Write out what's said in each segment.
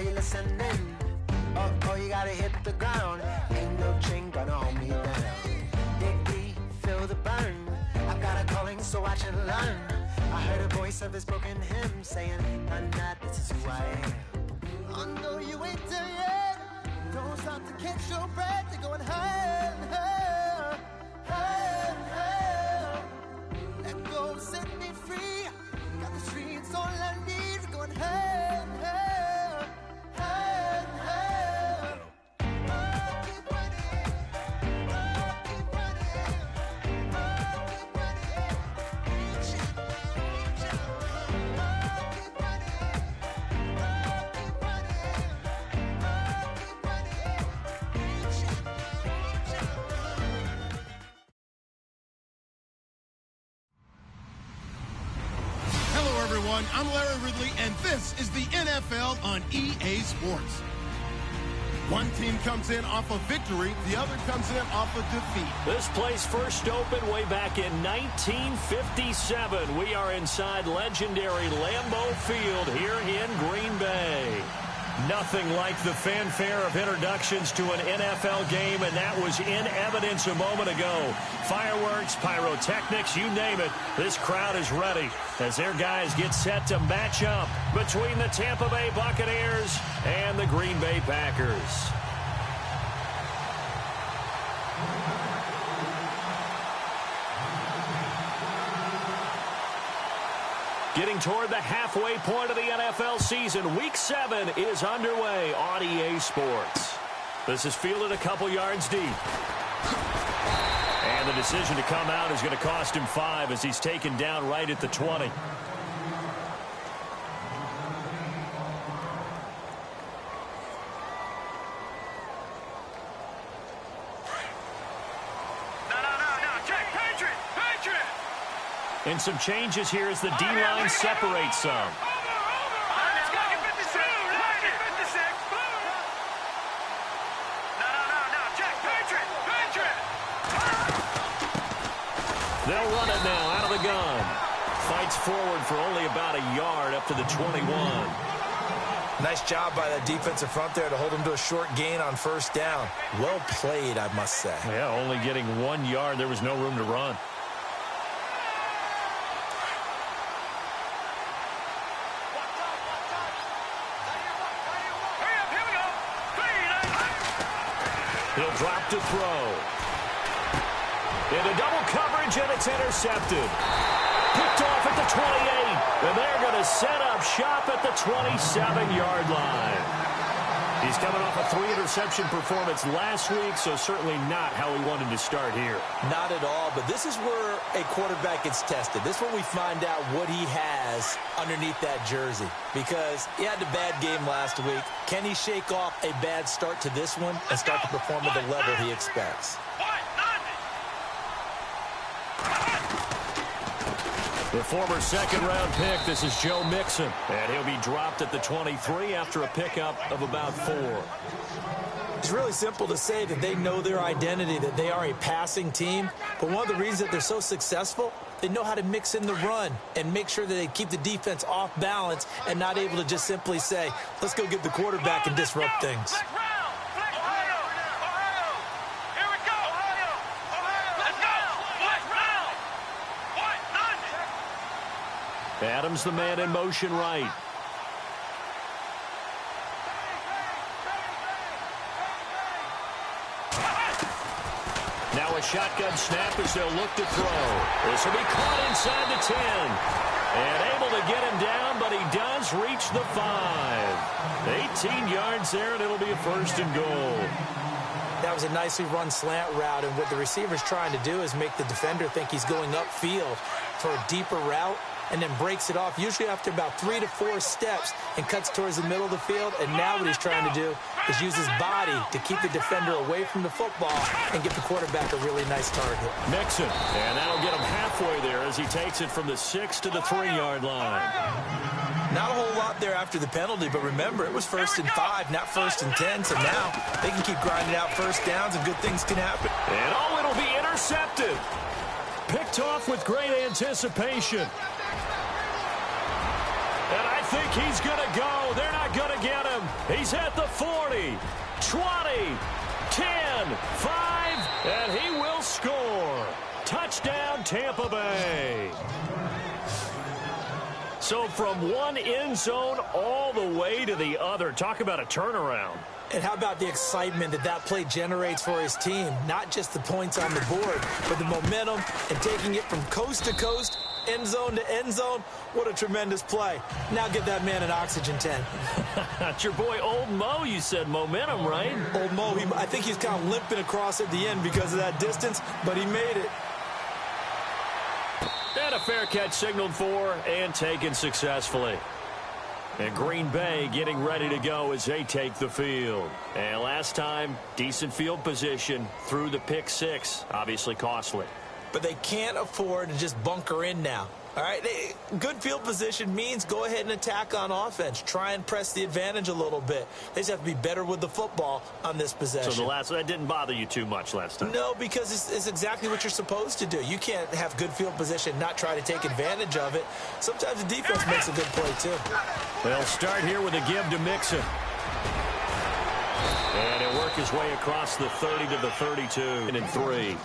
you listening? Oh, you gotta hit the ground. Ain't no chain gonna hold me down. Dig deep, feel the burn. I've got a calling, so watch and learn. I heard a voice of his broken hymn saying, "None that this is who I am." I know you ain't there yet. Don't stop to catch your breath. You're going higher and higher, higher and higher. Let go, set me free. Got the streets all I need. Going higher and higher, higher and higher. Oh, keep running. Oh, keep running. Oh, keep running. Reach out, reach out. Oh, keep running. Oh, keep running. Oh, keep running. Reach out, reach out. Hello, everyone. I'm Larry Ridley, and this is the NFL on EA Sports. One team comes in off a victory, the other comes in off a defeat. This place first opened way back in 1957. We are inside legendary Lambeau Field here in Green Bay. Nothing like the fanfare of introductions to an NFL game, and that was in evidence a moment ago. Fireworks, pyrotechnics, you name it. This crowd is ready as their guys get set to match up between the Tampa Bay Buccaneers and the Green Bay Packers. Getting toward the halfway point of the NFL season, Week 7 is underway on EA Sports. This is fielded a couple yards deep. And the decision to come out is going to cost him 5 as he's taken down right at the 20. And some changes here as the D-line separates some. They'll run it now out of the gun. Fights forward for only about a yard up to the 21. Nice job by that defensive front there to hold him to a short gain on first down. Well played, I must say. Yeah, only getting 1 yard. There was no room to run. He'll drop to throw. Into double coverage, and it's intercepted. Picked off at the 28, and they're going to set up shop at the 27-yard line. He's coming off a 3-interception performance last week, so certainly not how we wanted to start here. Not at all, but this is where a quarterback gets tested. This is where we find out what he has underneath that jersey, because he had a bad game last week. Can he shake off a bad start to this one and start to perform at the level he expects? The former second-round pick, this is Joe Mixon, and he'll be dropped at the 23 after a pickup of about 4. It's really simple to say that they know their identity, that they are a passing team, but one of the reasons that they're so successful, they know how to mix in the run and make sure that they keep the defense off balance and not able to just simply say, let's go get the quarterback and disrupt things. Adams, the man in motion right. Now a shotgun snap as they'll look to throw. This will be caught inside the 10. And able to get him down, but he does reach the 5. 18 yards there, and it'll be a 1st and goal. That was a nicely run slant route, and what the receiver's trying to do is make the defender think he's going upfield for a deeper route, and then breaks it off, usually after about 3 to 4 steps, and cuts towards the middle of the field. And now what he's trying to do is use his body to keep the defender away from the football and get the quarterback a really nice target. Mixon, and that'll get him halfway there as he takes it from the 6 to the 3-yard line. Not a whole lot there after the penalty, but remember, it was 1st and 5, not 1st and 10, so now they can keep grinding out first downs and good things can happen. And oh, it'll be intercepted. Picked off with great anticipation. And I think he's going to go. They're not going to get him. He's at the 40, 20, 10, 5, and he will score. Touchdown, Tampa Bay. So from one end zone all the way to the other. Talk about a turnaround. And how about the excitement that that play generates for his team? Not just the points on the board, but the momentum and taking it from coast to coast, end zone to end zone. What a tremendous play. Now give that man an oxygen tent. That's your boy Old Mo. You said momentum, right? Old Mo, I think he's kind of limping across at the end because of that distance, but he made it. And a fair catch signaled for and taken successfully. And Green Bay getting ready to go as they take the field. And last time, decent field position through the pick six. Obviously costly. But they can't afford to just bunker in now. All right, good field position means go ahead and attack on offense. Try and press the advantage a little bit. They just have to be better with the football on this possession. So that didn't bother you too much last time? No, because it's exactly what you're supposed to do. You can't have good field position, not try to take advantage of it. Sometimes the defense makes a good play, too. They'll start here with a give to Mixon. And he'll work his way across the 30 to the 32 and 3.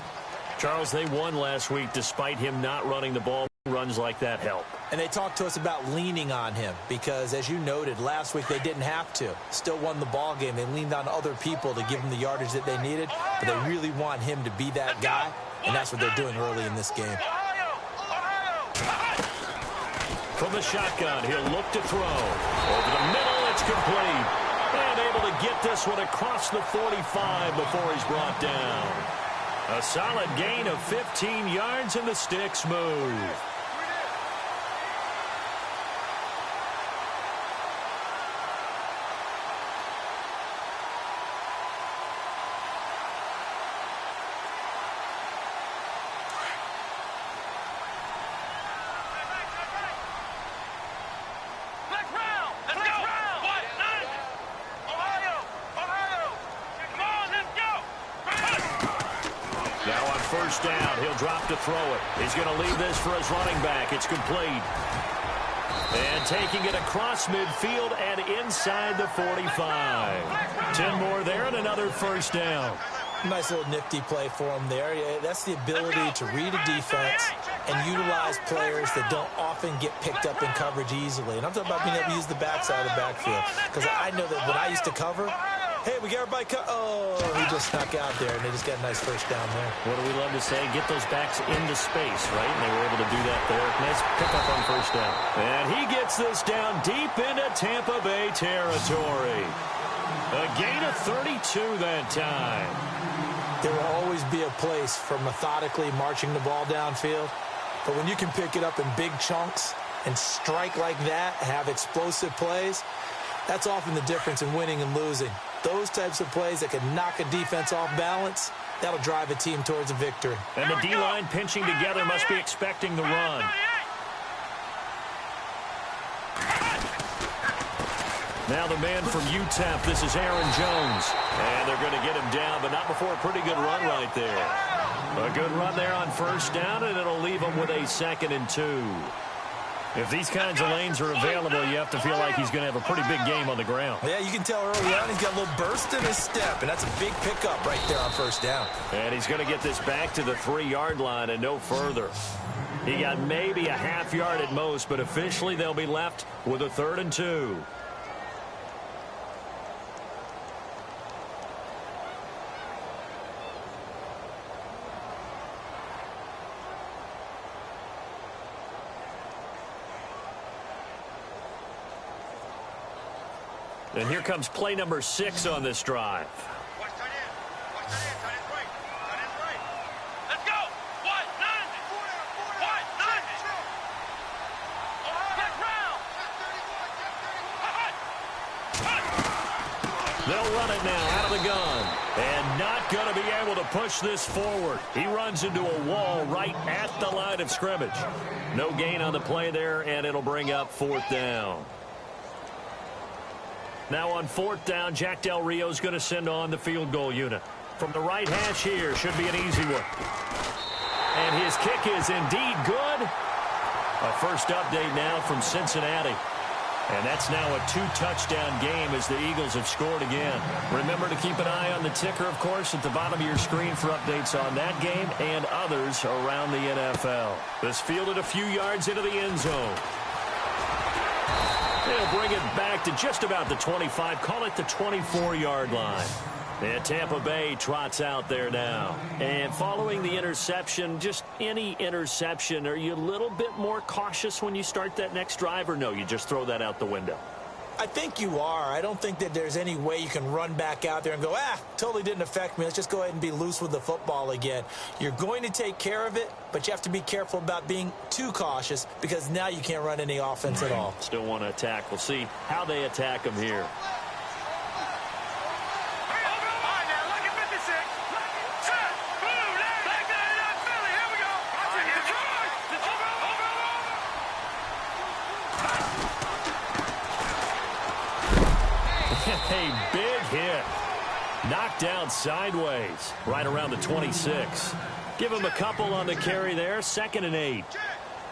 Charles, they won last week despite him not running the ball. Runs like that help. And they talked to us about leaning on him because, as you noted, last week they didn't have to. Still won the ball game. They leaned on other people to give them the yardage that they needed, but they really want him to be that guy, and that's what they're doing early in this game. From the shotgun, he'll look to throw. Over the middle, it's complete. And able to get this one across the 45 before he's brought down. A solid gain of 15 yards, and the sticks move. First down, he'll drop to throw it. He's going to leave this for his running back. It's complete. And taking it across midfield and inside the 45. 10 more there and another first down. Nice little nifty play for him there. That's the ability to read a defense and utilize players that don't often get picked up in coverage easily. And I'm talking about being able to use the backside of the backfield. Because I know that when I used to cover, hey, we got everybody he just snuck out there, and they just got a nice first down there. What do we love to say? Get those backs into space, right? And they were able to do that there. Nice pickup on first down. And he gets this down deep into Tampa Bay territory. A gain of 32 that time. There will always be a place for methodically marching the ball downfield. But when you can pick it up in big chunks and strike like that, have explosive plays, that's often the difference in winning and losing. Those types of plays that can knock a defense off balance, that'll drive a team towards a victory. And the D-line pinching together must be expecting the run. Now the man from UTEP, this is Aaron Jones. And they're going to get him down, but not before a pretty good run right there. A good run there on first down, and it'll leave him with a 2nd and 2. If these kinds of lanes are available, you have to feel like he's going to have a pretty big game on the ground. Yeah, you can tell early on he's got a little burst in his step, and that's a big pickup right there on first down. And he's going to get this back to the 3-yard line and no further. He got maybe a half yard at most, but officially they'll be left with a 3rd and 2. And here comes play number 6 on this drive. Watch tight end. Watch tight end. Tight end's right. Tight end's right. Let's go. What? 90. What? 90. They'll run it now out of the gun. And not going to be able to push this forward. He runs into a wall right at the line of scrimmage. No gain on the play there, and it'll bring up 4th down. Now on 4th down, Jack Del Rio's going to send on the field goal unit. From the right hash here, should be an easy one. And his kick is indeed good. A first update now from Cincinnati. And that's now a 2-touchdown game as the Eagles have scored again. Remember to keep an eye on the ticker, of course, at the bottom of your screen for updates on that game and others around the NFL. This fielded a few yards into the end zone. They'll bring it back to just about the 25, call it the 24-yard line. And Tampa Bay trots out there now. And following the interception, just any interception, are you a little bit more cautious when you start that next drive, or no, you just throw that out the window? I think you are. I don't think that there's any way you can run back out there and go, totally didn't affect me. Let's just go ahead and be loose with the football again. You're going to take care of it, but you have to be careful about being too cautious because now you can't run any offense at all. Still want to attack. We'll see how they attack them here. A big hit. Knocked down sideways right around the 26. Give him a couple on the carry there. 2nd and 8.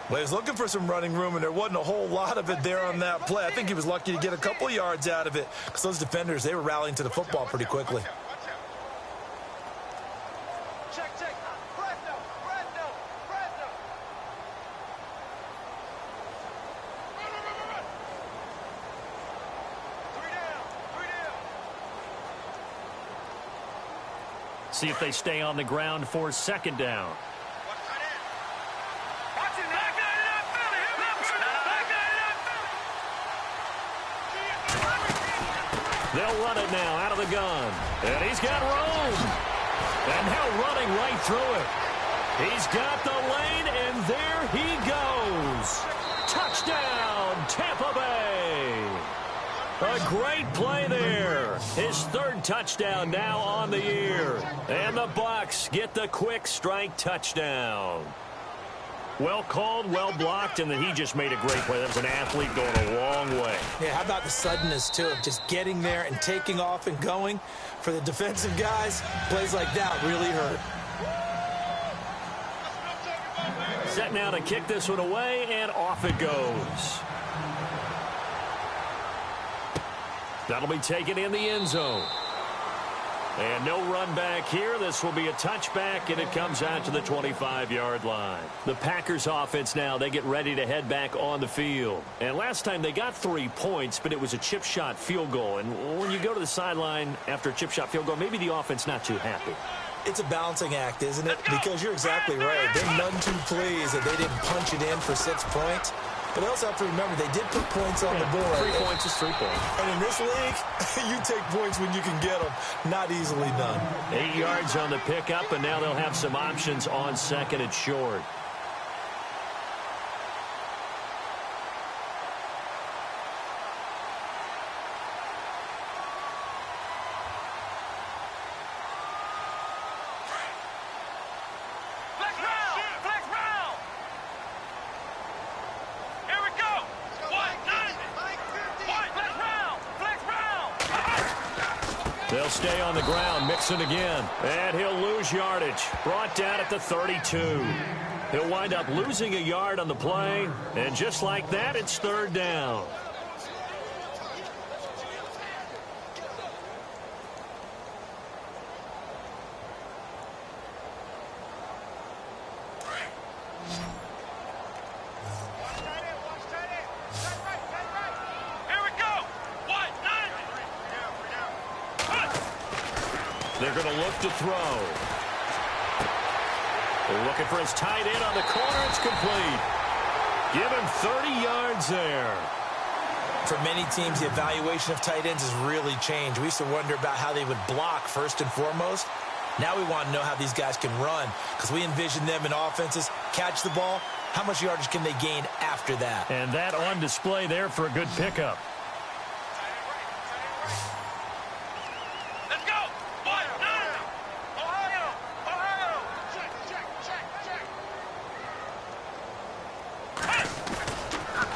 Well, he was looking for some running room, and there wasn't a whole lot of it there on that play. I think he was lucky to get a couple yards out of it because those defenders, they were rallying to the football pretty quickly. See if they stay on the ground for 2nd down. They'll run it now out of the gun. And he's got room. And now running right through it. He's got the lane, and there he goes. Touchdown, Tampa Bay. A great play there. His 3rd touchdown now on the year. And the Bucs get the quick strike touchdown. Well called, well blocked, and then he just made a great play. That was an athlete going a long way. Yeah, how about the suddenness, too, of just getting there and taking off and going? For the defensive guys, plays like that really hurt. Set now to kick this one away, and off it goes. That'll be taken in the end zone. And no run back here. This will be a touchback, and it comes out to the 25-yard line. The Packers offense now, they get ready to head back on the field. And last time they got 3 points, but it was a chip shot field goal. And when you go to the sideline after a chip shot field goal, maybe the offense not too happy. It's a balancing act, isn't it? Because you're exactly right. They're none too pleased that they didn't punch it in for 6 points. But I also have to remember they did put points on the board. 3 points is 3 points. And in this league, you take points when you can get them. Not easily done. 8 yards on the pickup, and now they'll have some options on 2nd and short. They'll stay on the ground, mixing again. And he'll lose yardage. Brought down at the 32. He'll wind up losing a yard on the play. And just like that, it's 3rd down. They're going to look to throw. They're looking for his tight end on the corner. It's complete. Give him 30 yards there. For many teams, the evaluation of tight ends has really changed. We used to wonder about how they would block first and foremost. Now we want to know how these guys can run because we envision them in offenses, catch the ball. How much yardage can they gain after that? And that on display there for a good pickup.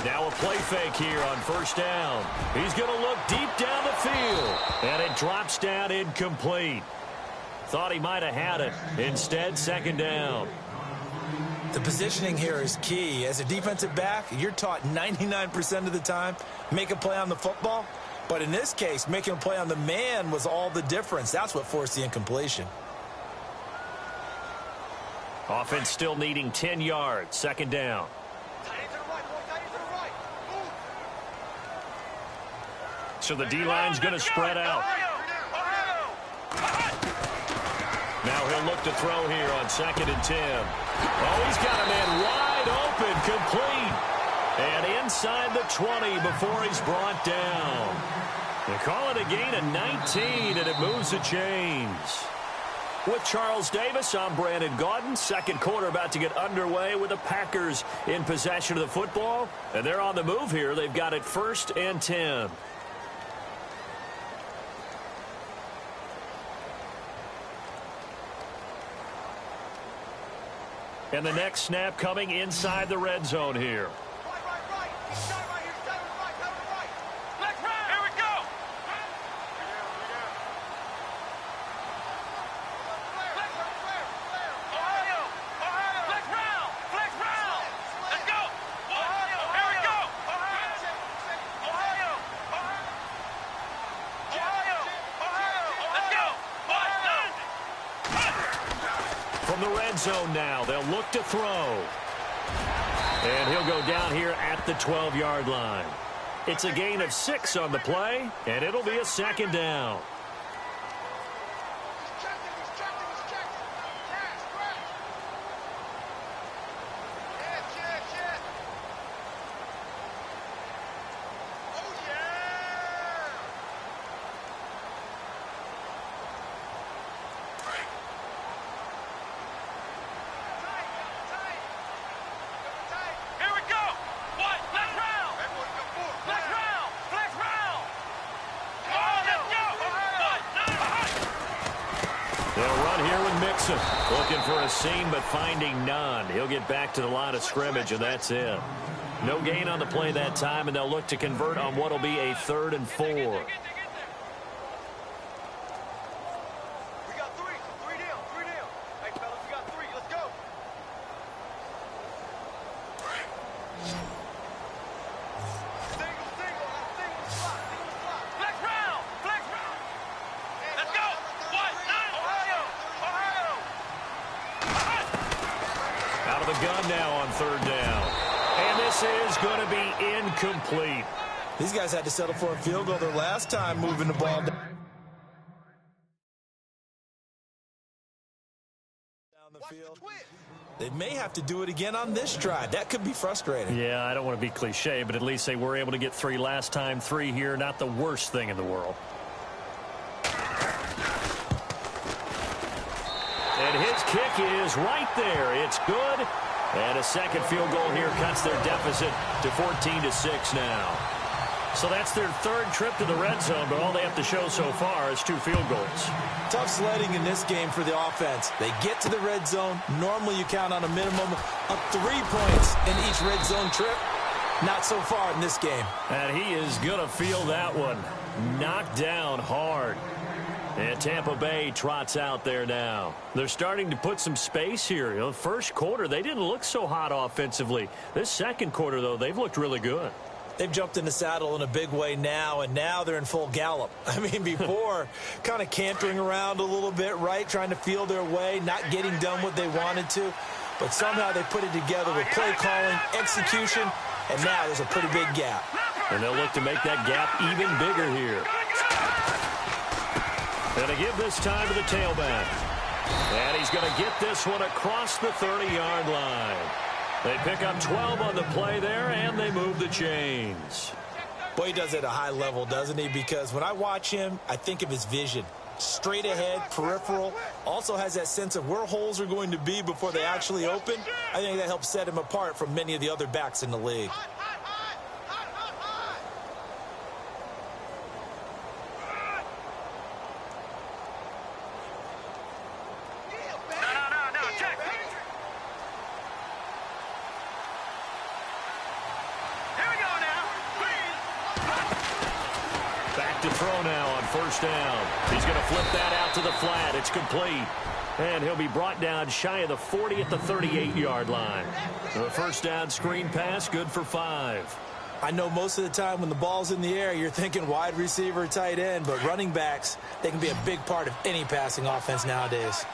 Now a play fake here on 1st down. He's going to look deep down the field. And it drops down incomplete. Thought he might have had it. Instead, 2nd down. The positioning here is key. As a defensive back, you're taught 99% of the time, make a play on the football. But in this case, making a play on the man was all the difference. That's what forced the incompletion. Offense still needing 10 yards. Second down. So the D-line's going to spread out. Now he'll look to throw here on 2nd and 10. Oh, he's got a man wide open, complete. And inside the 20 before he's brought down. They call it a gain of 19, and it moves the chains. With Charles Davis, I'm Brandon Gaudin. Second quarter about to get underway with the Packers in possession of the football. And they're on the move here. They've got it 1st and 10. And the next snap coming inside the red zone here. The red zone now. They'll look to throw. And he'll go down here at the 12-yard line. It's a gain of 6 on the play, and it'll be a 2nd down. Looking for a seam, but finding none. He'll get back to the line of scrimmage, and that's it. No gain on the play that time, and they'll look to convert on what will be a 3rd and 4. We got 3. 3 down. 3 down. Hey, fellas, we got 3. Let's go. Single slot. Flex round. Let's go. What? Ohio. Out of the gun now on 3rd down. And this is going to be incomplete. These guys had to settle for a field goal their last time moving the ball down the field. They may have to do it again on this drive. That could be frustrating. Yeah, I don't want to be cliche, but at least they were able to get 3 last time. 3 here, not the worst thing in the world. And his kick is right there. It's good. And a second field goal here cuts their deficit to 14-6 now. So that's their 3rd trip to the red zone, but all they have to show so far is 2 field goals. Tough sledding in this game for the offense. They get to the red zone. Normally you count on a minimum of 3 points in each red zone trip. Not so far in this game. And he is going to feel that one. Knocked down hard. And Tampa Bay trots out there now. They're starting to put some space here. You know, first quarter, they didn't look so hot offensively. This second quarter, though, they've looked really good. They've jumped in the saddle in a big way now, and now they're in full gallop. I mean, before, kind of cantering around a little bit, right, trying to feel their way, not getting done what they wanted to. But somehow they put it together with play calling, execution, and now there's a pretty big gap. And they'll look to make that gap even bigger here. And they give this time to the tailback. And he's going to get this one across the 30-yard line. They pick up 12 on the play there, and they move the chains. Boy, he does it at a high level, doesn't he? Because when I watch him, I think of his vision. Straight ahead, peripheral. Also has that sense of where holes are going to be before they actually open. I think that helps set him apart from many of the other backs in the league. throw now on first down. He's going to flip that out to the flat. It's complete. And he'll be brought down shy of the 40 at the 38-yard line. The first down screen pass, good for 5. I know most of the time when the ball's in the air, you're thinking wide receiver, tight end, but running backs, they can be a big part of any passing offense nowadays.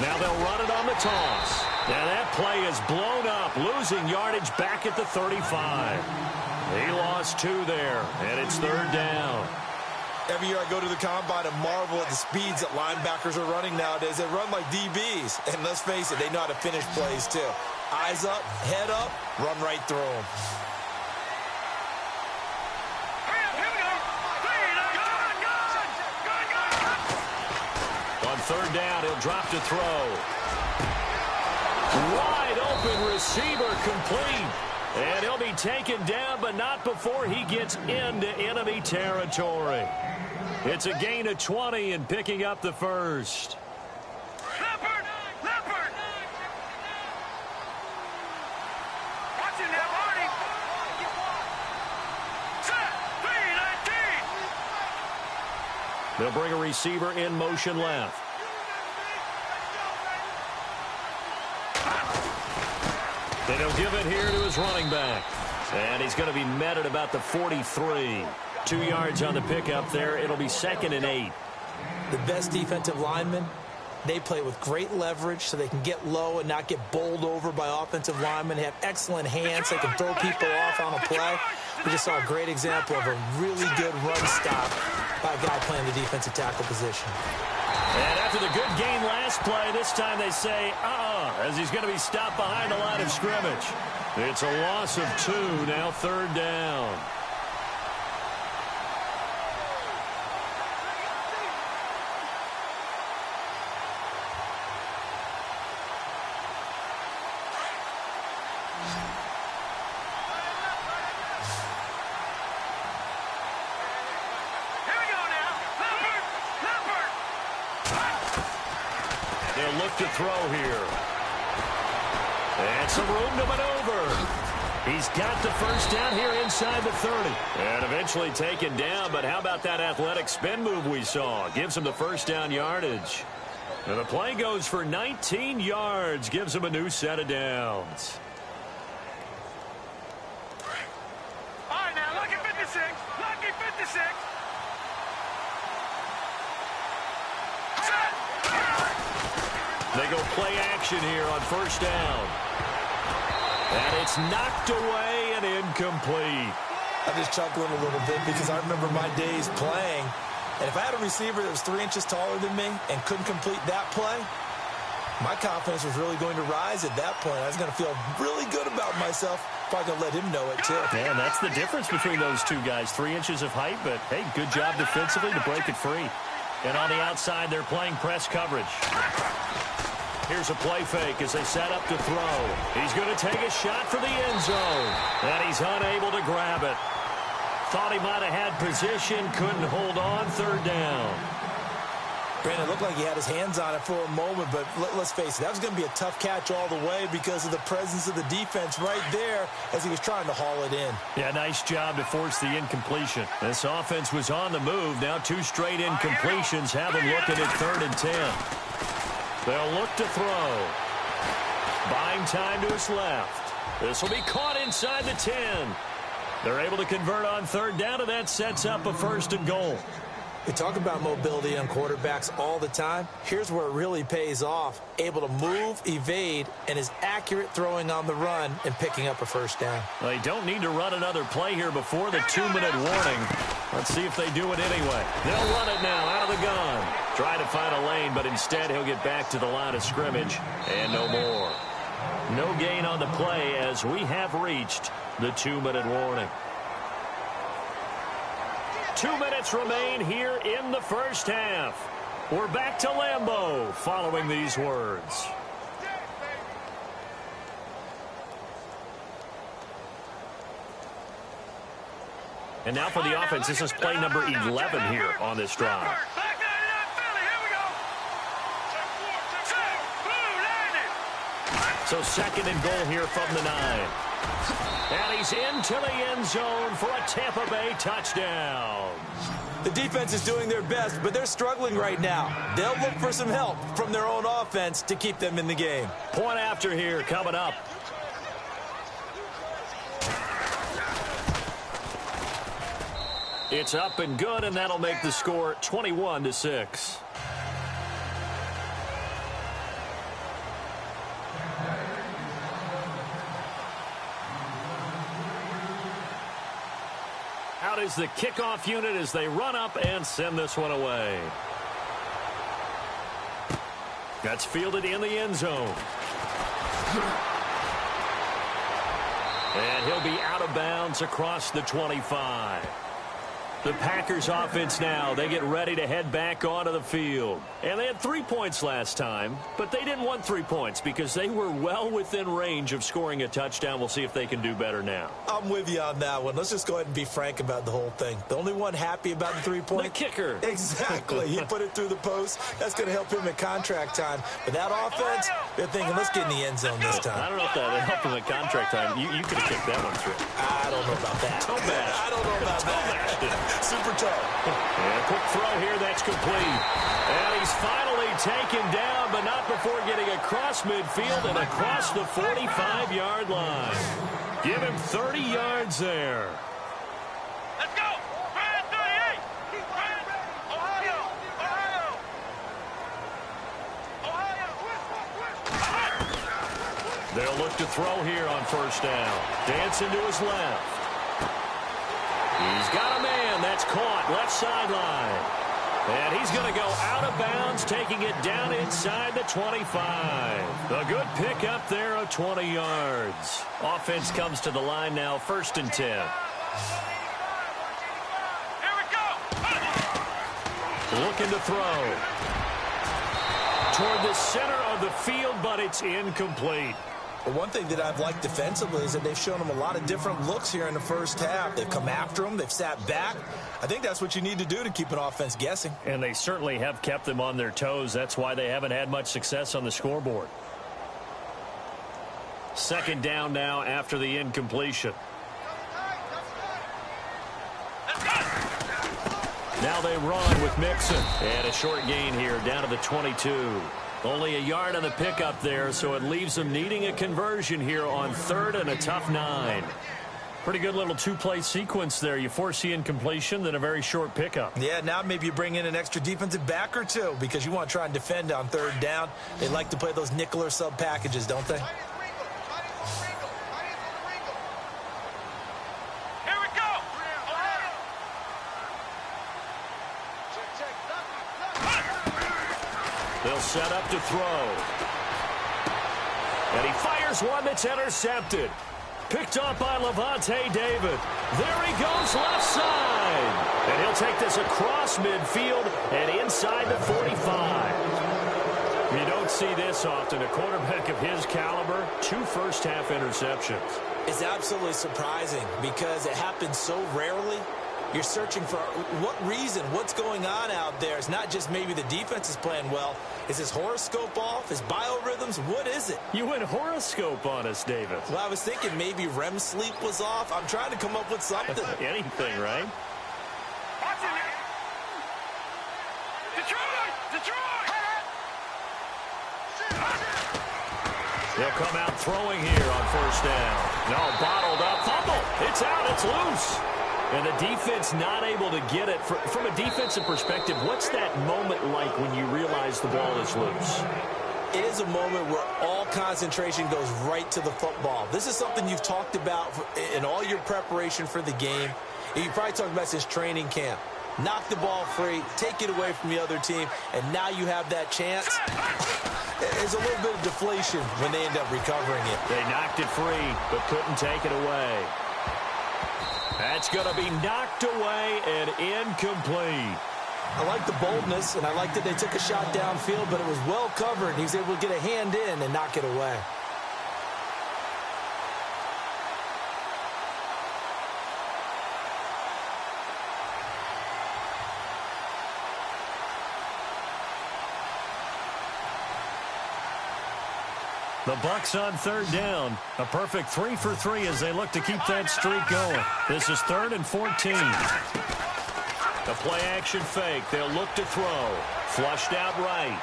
Now they'll run it on the toss. Now that play is blown up, losing yardage back at the 35. He lost 2 there, and it's third down. Every year I go to the combine and marvel at the speeds that linebackers are running nowadays. They run like DBs, and let's face it, they know how to finish plays too. Eyes up, head up, run right through them. Third down, he'll drop to throw. Wide open receiver complete. And he'll be taken down, but not before he gets into enemy territory. It's a gain of 20 and picking up the first. Leopard! Leopard! Watch it now, Marty! Set! 3-19! They'll bring a receiver in motion left. And he'll give it here to his running back. And he's going to be met at about the 43. 2 yards on the pickup there. It'll be 2nd and 8. The best defensive linemen, they play with great leverage so they can get low and not get bowled over by offensive linemen. They have excellent hands. They can throw people off on a play. We just saw a great example of a really good run stop by a guy playing the defensive tackle position. And after the good gain last play, this time they say, as he's going to be stopped behind the line of scrimmage. It's a loss of 2, now third down. They'll look to throw here. And some room to maneuver. He's got the first down here inside the 30. And eventually taken down, but how about that athletic spin move we saw? Gives him the first down yardage. And the play goes for 19 yards. Gives him a new set of downs. All right, now, lucky 56. Lucky 56. They go play action here on first down. And it's knocked away and incomplete. I'm just chuckling a little bit because I remember my days playing. And if I had a receiver that was 3 inches taller than me and couldn't complete that play, my confidence was really going to rise at that point. I was going to feel really good about myself if I could let him know it, too. Man, that's the difference between those two guys. 3 inches of height, but, hey, good job defensively to break it free. And on the outside, they're playing press coverage. Here's a play fake as they set up to throw. He's going to take a shot for the end zone. And he's unable to grab it. Thought he might have had position, couldn't hold on, third down. Brandon, it looked like he had his hands on it for a moment, but let's face it, that was going to be a tough catch all the way because of the presence of the defense right there as he was trying to haul it in. Yeah, nice job to force the incompletion. This offense was on the move. Now 2 straight incompletions have him looking at 3rd and 10. They'll look to throw. Buying time to his left. This will be caught inside the 10. They're able to convert on third down, and that sets up a 1st and goal. We talk about mobility on quarterbacks all the time. Here's where it really pays off. Able to move, evade, and is accurate throwing on the run and picking up a 1st down. They don't need to run another play here before the 2-minute warning. Let's see if they do it anyway. They'll run it now out of the gun. Try to find a lane, but instead he'll get back to the line of scrimmage and no more. No gain on the play as we have reached the 2-minute warning. 2 minutes remain here in the first half. We're back to Lambeau following these words. And now for the offense, this is play number 11 here on this drive. So second and goal here from the 9. And he's into the end zone for a Tampa Bay touchdown. The defense is doing their best, but they're struggling right now. They'll look for some help from their own offense to keep them in the game. Point after here coming up. It's up and good, and that'll make the score 21-6. Out is the kickoff unit as they run up and send this one away. That's fielded in the end zone. And he'll be out of bounds across the 25. The Packers offense now, they get ready to head back onto the field. And they had 3 points last time, but they didn't want 3 points because they were well within range of scoring a touchdown. We'll see if they can do better now. I'm with you on that one. Let's just go ahead and be frank about the whole thing. The only one happy about the 3 points? The kicker. Exactly. He put it through the post. That's going to help him at contract time. But that offense, they're thinking, let's get in the end zone this time. I don't know if that helped him at contract time. You could have kicked that one through. I don't know about that. I don't know about that. Super tough. And a quick throw here, that's complete. And he's finally taken down, but not before getting across midfield and across the 45-yard line. Give him 30 yards there. Let's go! Brand 38! Brand, Ohio! They'll look to throw here on first down. Dancing to his left. He's got a man. That's caught. Left sideline. And he's going to go out of bounds, taking it down inside the 25. A good pick up there of 20 yards. Offense comes to the line now, 1st and 10. Here we go! Looking to throw. Toward the center of the field, but it's incomplete. But one thing that I've liked defensively is that they've shown him a lot of different looks here in the first half. They've come after him. They've sat back. I think that's what you need to do to keep an offense guessing. And they certainly have kept them on their toes. That's why they haven't had much success on the scoreboard. Second down now after the incompletion. Now they run with Mixon. And a short gain here down to the 22. Only a yard on the pickup there, so it leaves them needing a conversion here on 3rd and a tough 9. Pretty good little two-play sequence there. You force the incompletion, then a very short pickup. Yeah, now maybe you bring in an extra defensive back or two because you want to try and defend on 3rd down. They like to play those nickel or sub packages, don't they? Here we go! They'll set up to throw. And he fires one that's intercepted. Picked up by Levante David. There he goes left side. And he'll take this across midfield and inside the 45. You don't see this often. A quarterback of his caliber, 2 first-half interceptions. It's absolutely surprising because it happens so rarely. You're searching for what reason, what's going on out there. It's not just maybe the defense is playing well. Is his horoscope off? His biorhythms? What is it? You went horoscope on us, David. Well, I was thinking maybe REM sleep was off. I'm trying to come up with something. Anything, right? Watch it! Detroit! Detroit! They'll come out throwing here on first down. No, bottled up. Fumble. It's out. It's loose. And the defense not able to get it. From a defensive perspective, what's that moment like when you realize the ball is loose? It is a moment where all concentration goes right to the football. This is something you've talked about in all your preparation for the game. You probably talked about since training camp. Knock the ball free, take it away from the other team, and now you have that chance. There's a little bit of deflation when they end up recovering it. They knocked it free, but couldn't take it away. That's going to be knocked away and incomplete. I like the boldness, and I like that they took a shot downfield, but it was well covered. He was able to get a hand in and knock it away. The Bucs on third down. A perfect 3 for 3 as they look to keep that streak going. This is 3rd and 14. The play-action fake. They'll look to throw. Flushed out right.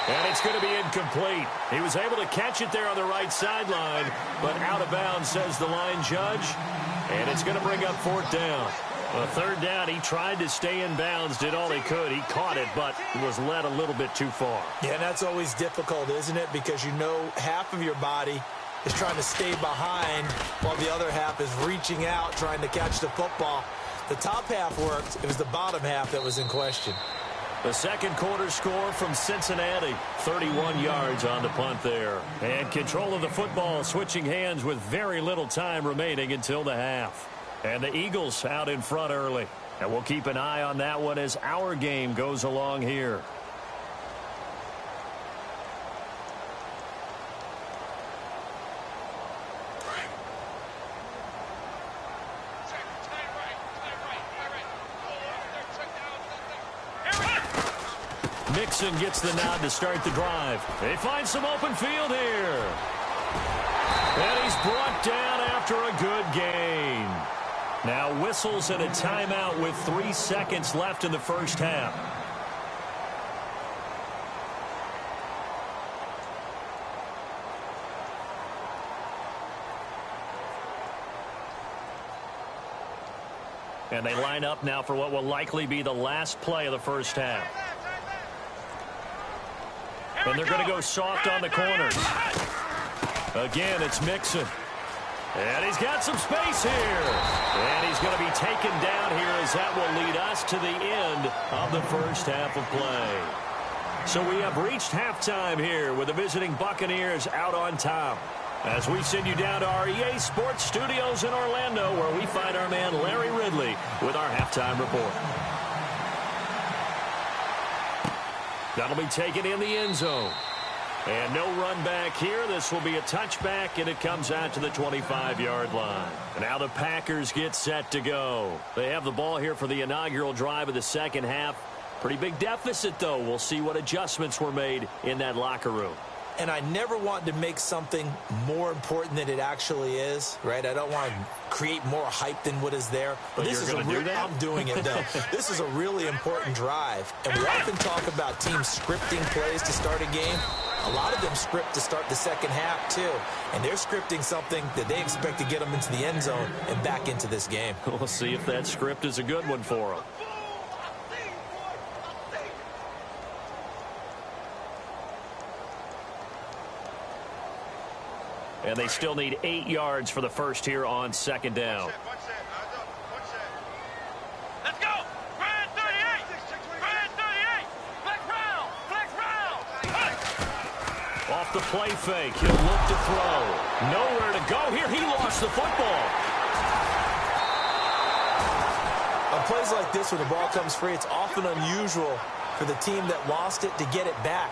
And it's going to be incomplete. He was able to catch it there on the right sideline, but out of bounds, says the line judge. And it's going to bring up 4th down. Well, 3rd down, he tried to stay in bounds, did all he could. He caught it, but was led a little bit too far. Yeah, and that's always difficult, isn't it? Because you know half of your body is trying to stay behind while the other half is reaching out, trying to catch the football. The top half worked. It was the bottom half that was in question. The second quarter score from Cincinnati. 31 yards on the punt there. And control of the football switching hands with very little time remaining until the half. And the Eagles out in front early. And we'll keep an eye on that one as our game goes along here. Mixon gets the nod to start the drive. They find some open field here. And he's brought down after a good gain. Now whistles and a timeout with 3 seconds left in the first half. And they line up now for what will likely be the last play of the first half. And they're going to go soft on the corners. Again, it's Mixon. And he's got some space here. And he's going to be taken down here as that will lead us to the end of the first half of play. So we have reached halftime here with the visiting Buccaneers out on top. As we send you down to our EA Sports Studios in Orlando, where we find our man Larry Ridley with our halftime report. That'll be taken in the end zone. And no run back here. This will be a touchback, and it comes out to the 25-yard line. And now the Packers get set to go. They have the ball here for the inaugural drive of the second half. Pretty big deficit, though. We'll see what adjustments were made in that locker room. And I never want to make something more important than it actually is, right? I don't want to create more hype than what is there. But this is I'm doing it, though. This is a really important drive. And we often talk about teams scripting plays to start a game. A lot of them script to start the second half, too. And they're scripting something that they expect to get them into the end zone and back into this game. We'll see if that script is a good one for them. And they still need 8 yards for the first here on second down. Let's go! Grand 38! Grand 38! Flex round! Flex round! Off the play fake, he'll look to throw. Nowhere to go here. He lost the football. On plays like this where the ball comes free, it's often unusual for the team that lost it to get it back.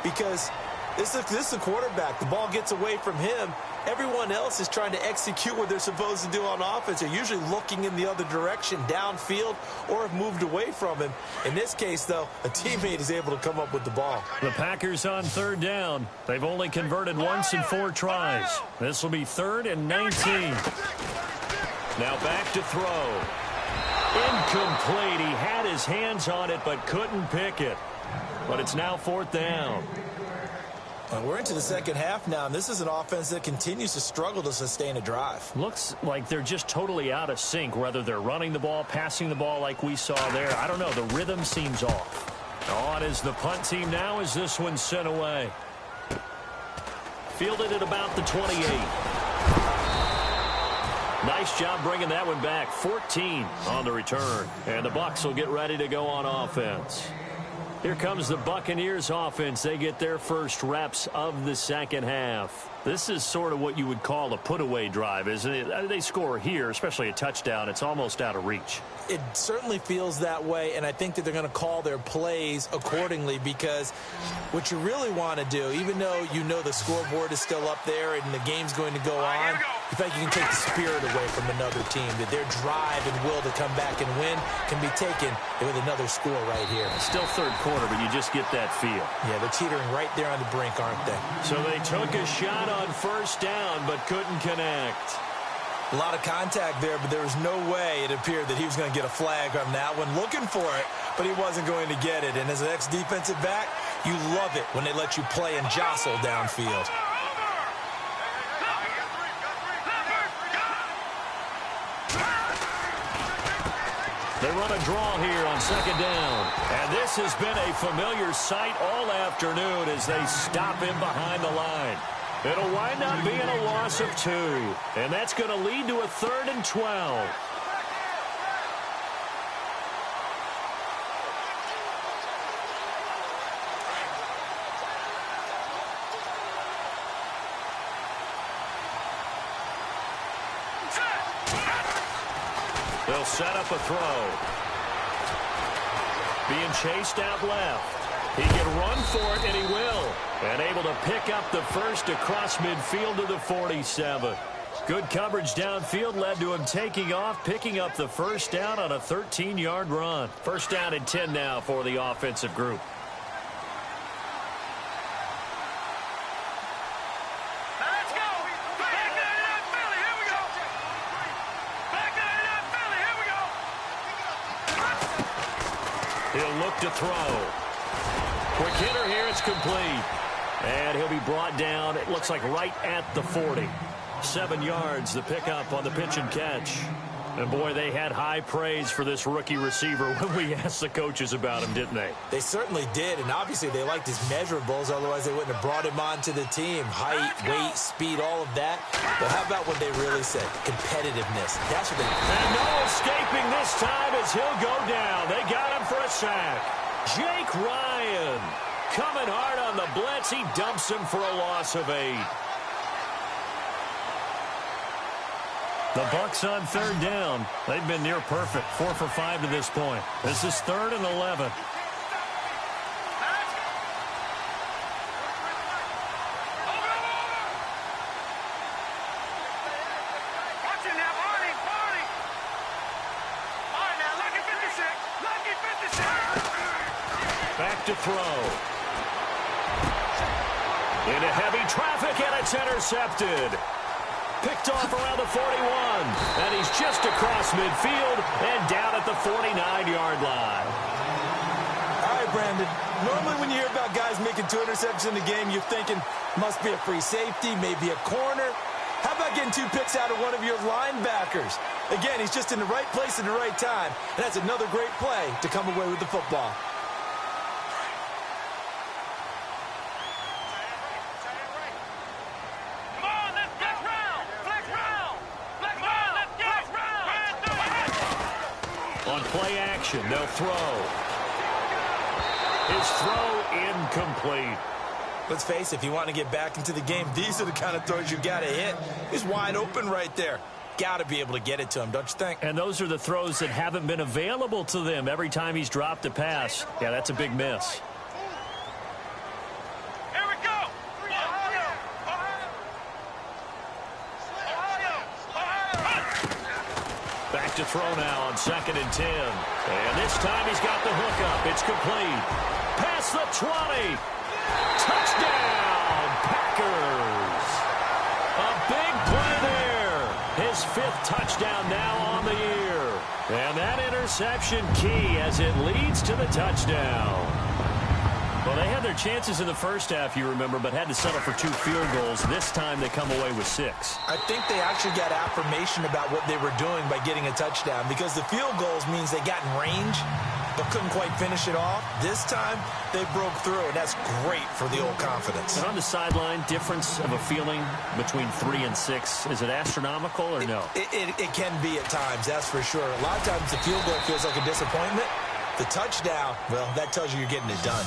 Because this is the quarterback. The ball gets away from him. Everyone else is trying to execute what they're supposed to do on offense. They're usually looking in the other direction, downfield, or have moved away from him. In this case, though, a teammate is able to come up with the ball. The Packers on third down. They've only converted once in 4 tries. This will be 3rd and 19. Now back to throw. Incomplete. He had his hands on it but couldn't pick it. But it's now 4th down. We're into the second half now, and this is an offense that continues to struggle to sustain a drive. Looks like they're just totally out of sync, whether they're running the ball, passing the ball like we saw there. I don't know. The rhythm seems off. On is the punt team now as this one's sent away. Fielded at about the 28. Nice job bringing that one back. 14 on the return. And the Bucs will get ready to go on offense. Here comes the Buccaneers offense. They get their first reps of the second half. This is sort of what you would call a put-away drive, isn't it? They score here, especially a touchdown. It's almost out of reach. It certainly feels that way, and I think that they're going to call their plays accordingly because what you really want to do, even though you know the scoreboard is still up there and the game's going to go on, You think you can take the spirit away from another team, that their drive and will to come back and win can be taken with another score right here. Still third quarter, but you just get that feel. Yeah, they're teetering right there on the brink, aren't they? So they took a shot on first down, but couldn't connect. A lot of contact there, but there was no way it appeared that he was going to get a flag on that one. Looking for it, but he wasn't going to get it. And as an ex-defensive back, you love it when they let you play and jostle downfield. They run a draw here on second down. And this has been a familiar sight all afternoon as they stop him behind the line. It'll wind up being a loss of 2. And that's going to lead to a 3rd and 12. They'll set up a throw. Being chased out left. He can run for it, and he will. And able to pick up the first across midfield to the 47. Good coverage downfield led to him taking off, picking up the first down on a 13-yard run. First down and 10 now for the offensive group. Let's go. Back 99 Philly. Here we go. Back 99 Philly. Here we go. He'll look to throw. Quick hitter here, it's complete. And he'll be brought down, it looks like right at the 40. 7 yards, the pickup on the pitch and catch. And boy, they had high praise for this rookie receiver when we asked the coaches about him, didn't they? They certainly did, and obviously they liked his measurables, otherwise they wouldn't have brought him onto the team. Height, weight, speed, all of that. But how about what they really said? Competitiveness. That's what they... And no escaping this time as he'll go down. They got him for a sack. Jake Ryan coming hard on the blitz. He dumps him for a loss of 8. The Bucs on third down. They've been near perfect. 4 for 5 to this point. This is 3rd and 11. Back to throw. Into heavy traffic, and it's intercepted. Picked off around the 41. And he's just across midfield and down at the 49-yard line. All right, Brandon. Normally when you hear about guys making 2 interceptions in the game, you're thinking, must be a free safety, maybe a corner. How about getting 2 picks out of one of your linebackers? Again, he's just in the right place at the right time. And that's another great play to come away with the football. Play action, they'll throw. His throw incomplete. Let's face it, if you want to get back into the game, these are the kind of throws you got to hit. He's wide open right there. Got to be able to get it to him, don't you think? And those are the throws that haven't been available to them every time he's dropped a pass. Yeah, that's a big miss. Back to throw now on 2nd and 10. And this time he's got the hookup. It's complete. Past the 20. Touchdown, Packers. A big play there. His 5th touchdown now on the year. And that interception key as it leads to the touchdown. Well, they had their chances in the first half, you remember, but had to settle for 2 field goals. This time they come away with 6. I think they actually got affirmation about what they were doing by getting a touchdown, because the field goals means they got in range but couldn't quite finish it off. This time they broke through, and that's great for the old confidence. And on the sideline, difference of a feeling between 3 and 6, is it astronomical or no? It can be at times, that's for sure. A lot of times the field goal feels like a disappointment. The touchdown, well, that tells you you're getting it done.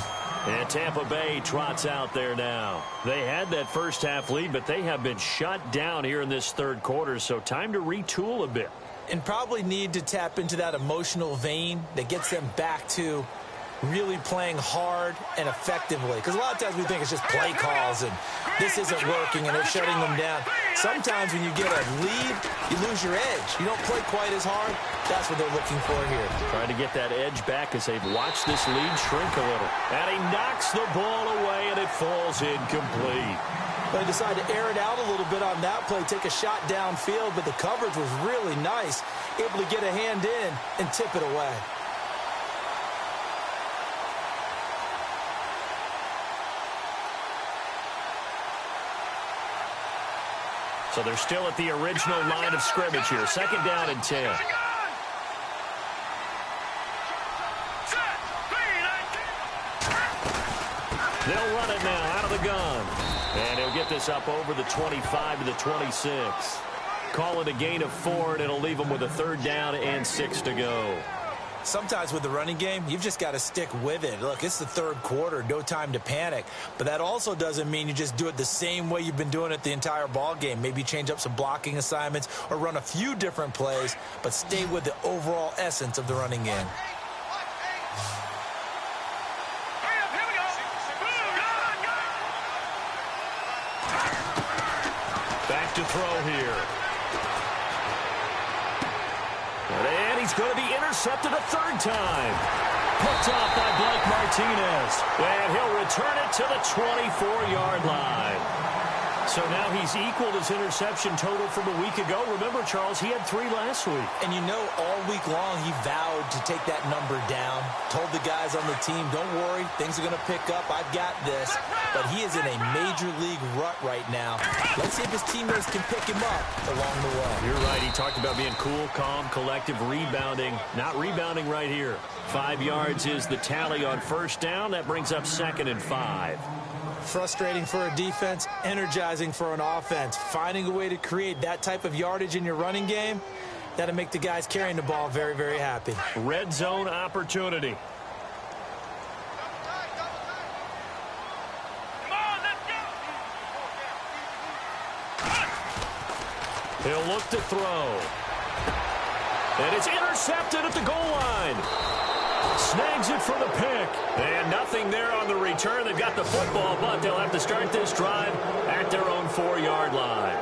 And Tampa Bay trots out there now. They had that first half lead, but they have been shut down here in this 3rd quarter, so time to retool a bit. And probably need to tap into that emotional vein that gets them back to really playing hard and effectively. Because a lot of times we think it's just play calls and this isn't working and they're shutting them down. Sometimes when you get a lead, you lose your edge. You don't play quite as hard. That's what they're looking for here. Trying to get that edge back as they've watched this lead shrink a little. And he knocks the ball away, and it falls incomplete. They decided to air it out a little bit on that play, take a shot downfield, but the coverage was really nice, able to get a hand in and tip it away. So they're still at the original line of scrimmage here. 2nd down and 10. They'll run it now out of the gun. And he'll get this up over the 25 to the 26. Call it a gain of 4, and it'll leave them with a 3rd down and 6 to go. Sometimes with the running game, you've just got to stick with it. Look, it's the 3rd quarter, no time to panic. But that also doesn't mean you just do it the same way you've been doing it the entire ball game. Maybe change up some blocking assignments or run a few different plays, but stay with the overall essence of the running game. Back to throw here. And he's going to be intercepted a 3rd time. Picked off by Blake Martinez. And he'll return it to the 24-yard line. So now he's equaled his interception total from a week ago. Remember, Charles, he had 3 last week. And you know, all week long he vowed to take that number down. Told the guys on the team, don't worry, things are going to pick up. I've got this. But he is in a major league rut right now. Let's see if his teammates can pick him up along the way. You're right. He talked about being cool, calm, collective, rebounding. Not rebounding right here. 5 yards is the tally on 1st down. That brings up 2nd and 5. Frustrating for a defense, energizing for an offense. Finding a way to create that type of yardage in your running game, that'll make the guys carrying the ball very, very happy. Red zone opportunity. He'll look to throw. And it's intercepted at the goal line. Snags it for the pick. And nothing there on the return. They've got the football, but they'll have to start this drive at their own 4-yard line.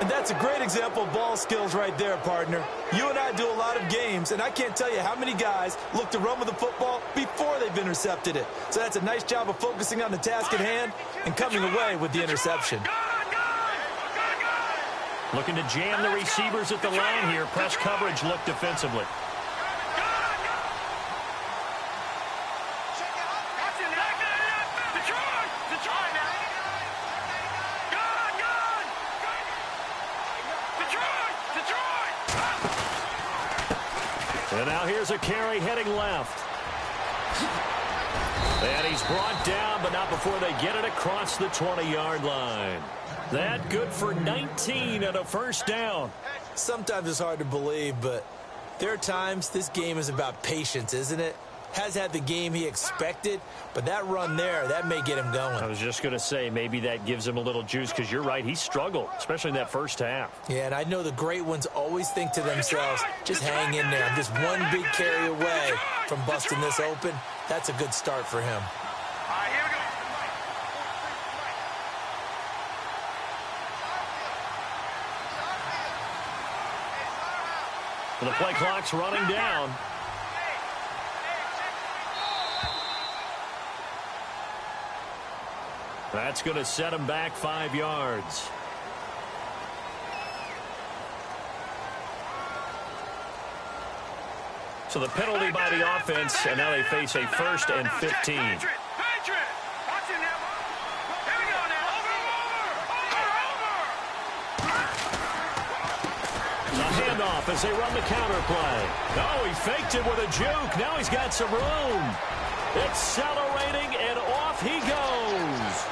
And that's a great example of ball skills right there, partner. You and I do a lot of games, and I can't tell you how many guys look to run with the football before they've intercepted it. So that's a nice job of focusing on the task at hand and coming away with the interception. Looking to jam the receivers at the line here. Press coverage look defensively. And now here's a carry heading left. And he's brought down, but not before they get it across the 20-yard line. That good for 19 and a 1st down. Sometimes it's hard to believe, but there are times this game is about patience, isn't it? Has had the game he expected, but that run there, that may get him going. I was just going to say, maybe that gives him a little juice, because you're right, he struggled, especially in that 1st half. Yeah, and I know the great ones always think to themselves, just hang in there. I'm just one big carry away from busting this open. That's a good start for him. The play clock's running down. That's going to set him back 5 yards. So the penalty by the offense, and now they face a 1st and 15. Handoff as they run the counter play. Oh, he faked it with a juke. Now he's got some room. Accelerating, and off he goes.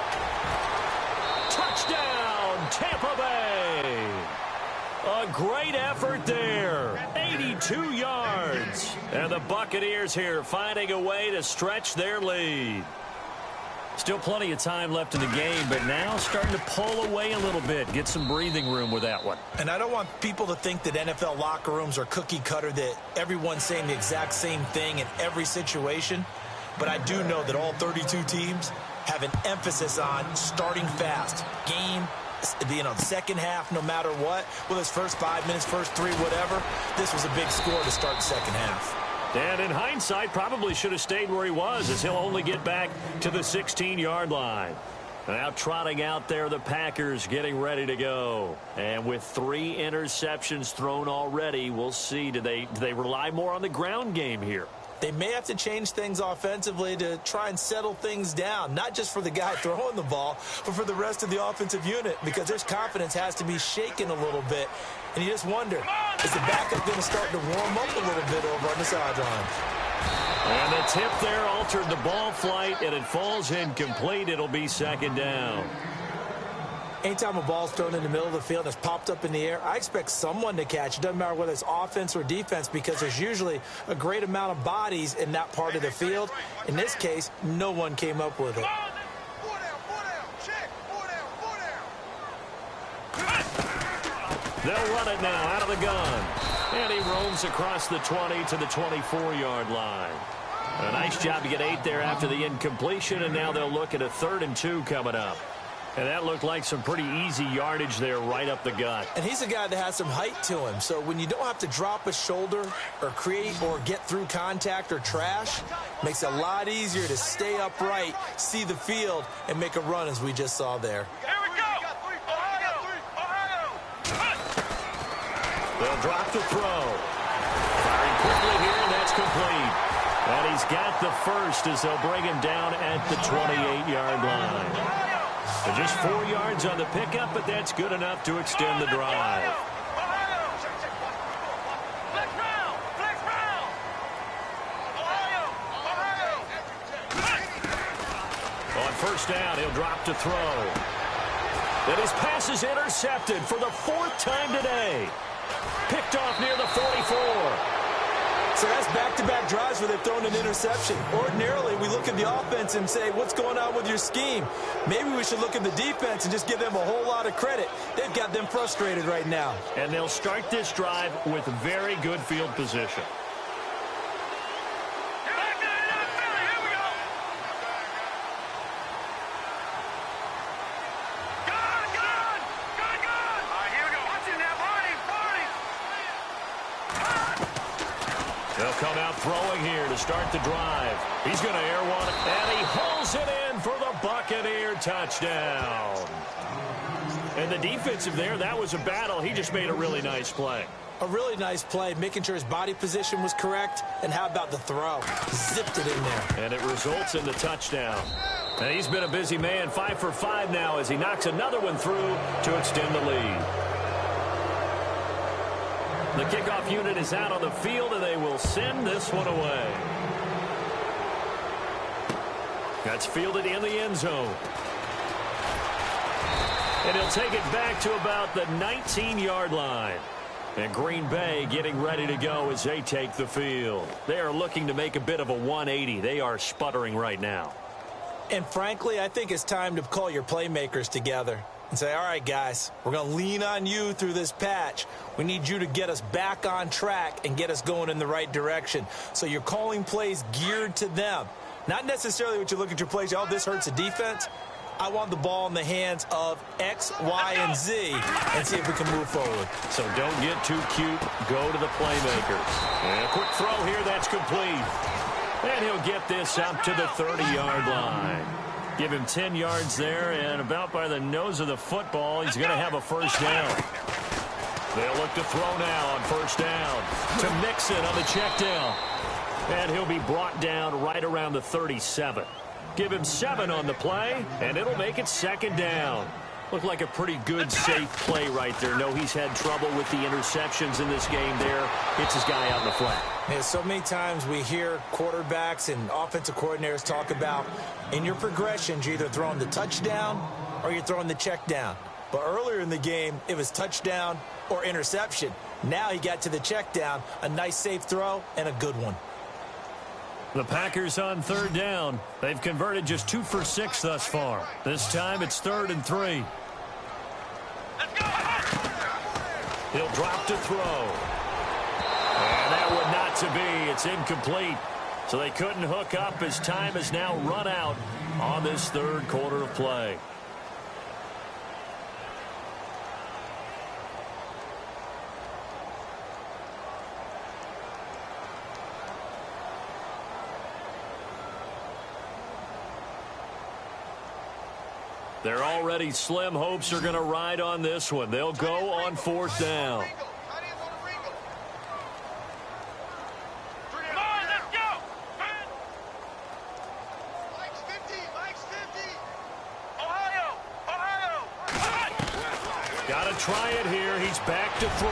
Touchdown, Tampa Bay. A great effort there. 82 yards. And the Buccaneers here finding a way to stretch their lead. Still plenty of time left in the game, but now starting to pull away a little bit. Get some breathing room with that one. And I don't want people to think that NFL locker rooms are cookie cutter, that everyone's saying the exact same thing in every situation. But I do know that all 32 teams have an emphasis on starting fast, game the second half, no matter what, with his first 5 minutes, first 3, whatever, this was a big score to start the second half. And in hindsight, probably should have stayed where he was, as he'll only get back to the 16-yard line. Now trotting out there, the Packers getting ready to go. And with 3 interceptions thrown already, we'll see. Do they rely more on the ground game here? They may have to change things offensively to try and settle things down, not just for the guy throwing the ball, but for the rest of the offensive unit, because their confidence has to be shaken a little bit. And you just wonder, is the backup going to start to warm up a little bit over on the sideline? And the tip there altered the ball flight, and it falls incomplete. It'll be second down. Anytime a ball's thrown in the middle of the field and it's popped up in the air, I expect someone to catch. It doesn't matter whether it's offense or defense, because there's usually a great amount of bodies in that part of the field. In this case, no one came up with it. They'll run it now out of the gun. And he roams across the 20 to the 24-yard line. A nice job to get 8 there after the incompletion, and now they'll look at a 3rd and 2 coming up. And that looked like some pretty easy yardage there right up the gut. And he's a guy that has some height to him. So when you don't have to drop a shoulder or create or get through contact or trash, makes it a lot easier to stay upright, see the field, and make a run as we just saw there. Here we go! Ohio! They'll drop the throw. Firing quickly here, and that's complete. And he's got the first as they'll bring him down at the 28-yard line. And just 4 yards on the pickup, but that's good enough to extend the drive. On first down, he'll drop to throw. And his pass is intercepted for the 4th time today. Picked off near the 44. So that's back-to-back drives where they've thrown an interception. Ordinarily, we look at the offense and say, what's going on with your scheme? Maybe we should look at the defense and just give them a whole lot of credit. They've got them frustrated right now. And they'll start this drive with very good field position. They'll come out throwing here to start the drive. He's going to air one, and he hauls it in for the Buccaneer touchdown. And the defensive there, that was a battle. He just made a really nice play. A really nice play, making sure his body position was correct. And how about the throw? Zipped it in there. And it results in the touchdown. And he's been a busy man, 5 for 5 now as he knocks another one through to extend the lead. The kickoff unit is out on the field, and they will send this one away. That's fielded in the end zone. And he'll take it back to about the 19-yard line. And Green Bay getting ready to go as they take the field. They are looking to make a bit of a 180. They are sputtering right now. And frankly, I think it's time to call your playmakers together and say, all right, guys, we're going to lean on you through this patch. We need you to get us back on track and get us going in the right direction. So you're calling plays geared to them. Not necessarily what you look at your plays, oh, this hurts the defense. I want the ball in the hands of X, Y, and Z and see if we can move forward. So don't get too cute. Go to the playmakers. And a quick throw here. That's complete. And he'll get this up to the 30-yard line. Give him 10 yards there, and about by the nose of the football, he's going to have a first down. They'll look to throw now on first down to Mixon on the check down. And he'll be brought down right around the 37. Give him 7 on the play, and it'll make it second down. Looked like a pretty good, safe play right there. No, he's had trouble with the interceptions in this game there. Hits his guy out in the flat. Yeah, so many times we hear quarterbacks and offensive coordinators talk about in your progressions, you're either throwing the touchdown or you're throwing the check down. But earlier in the game, it was touchdown or interception. Now he got to the check down, a nice safe throw, and a good one. The Packers on third down. They've converted just 2 for 6 thus far. This time it's 3rd and 3. He'll drop to throw. And that would not to be. It's incomplete. So they couldn't hook up as time has now run out on this third quarter of play. Their already slim hopes are going to ride on this one. They'll go on 4th down. Got to try it here. He's back to throw.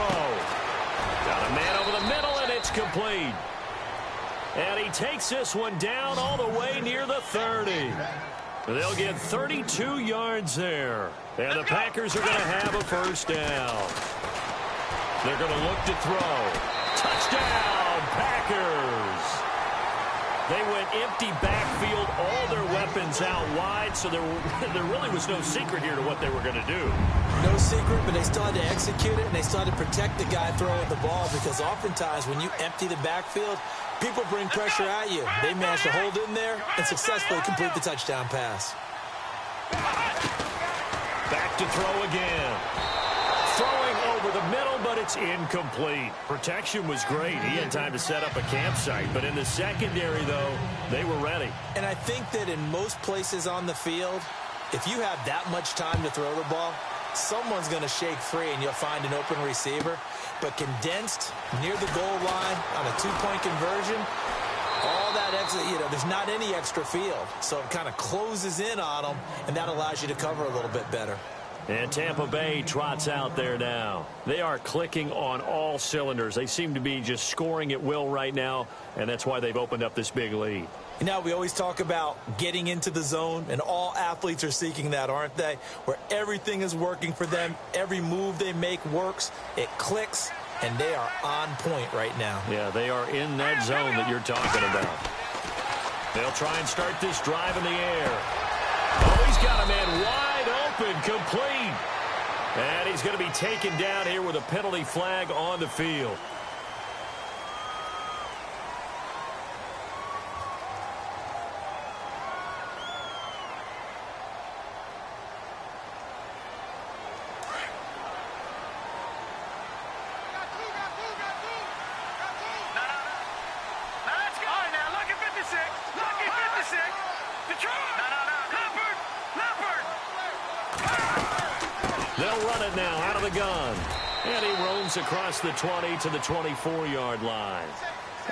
Got a man over the middle, and it's complete. And he takes this one down all the way near the 30. They'll get 32 yards there. And the Packers are going to have a 1st down. They're going to look to throw. Touchdown, Packers. They went empty backfield, all their weapons out wide, so there really was no secret here to what they were going to do. No secret, but they still had to execute it, and they still had to protect the guy throwing the ball, because oftentimes when you empty the backfield, people bring pressure at you. They managed to hold in there and successfully complete the touchdown pass. Back to throw again. Throwing over the middle, but it's incomplete. Protection was great. He had time to set up a campsite, but in the secondary, though, they were ready. And I think that in most places on the field, if you have that much time to throw the ball, someone's going to shake free and you'll find an open receiver. But condensed near the goal line on a 2-point conversion, all that extra, there's not any extra field. So it kind of closes in on them, and that allows you to cover a little bit better. And Tampa Bay trots out there now. They are clicking on all cylinders. They seem to be just scoring at will right now, and that's why they've opened up this big lead. We always talk about getting into the zone, and all athletes are seeking that, aren't they? Where everything is working for them. Every move they make works. It clicks, and they are on point right now. Yeah, they are in that zone that you're talking about. They'll try and start this drive in the air. Oh, he's got a man wide open, complete. And he's going to be taken down here with a penalty flag on the field. They'll run it now out of the gun. And he roams across the 20 to the 24-yard line.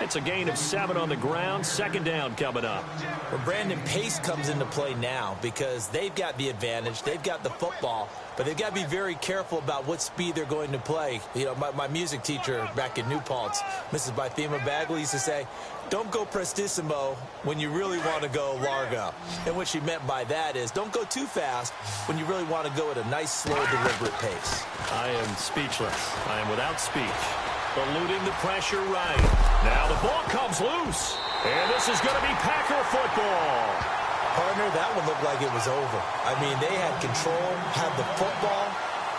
It's a gain of 7 on the ground. 2nd down coming up. Well, Brandon, pace comes into play now because they've got the advantage. They've got the football, but they've got to be very careful about what speed they're going to play. My music teacher back in New Paltz, Mrs. Bythema Bagley, used to say, don't go prestissimo when you really want to go largo. And what she meant by that is don't go too fast when you really want to go at a nice, slow, deliberate pace. I am speechless. I am without speech. Eluding the pressure right. Now the ball comes loose. And this is going to be Packer football. Partner, that one looked like it was over. I mean, they had control, had the football,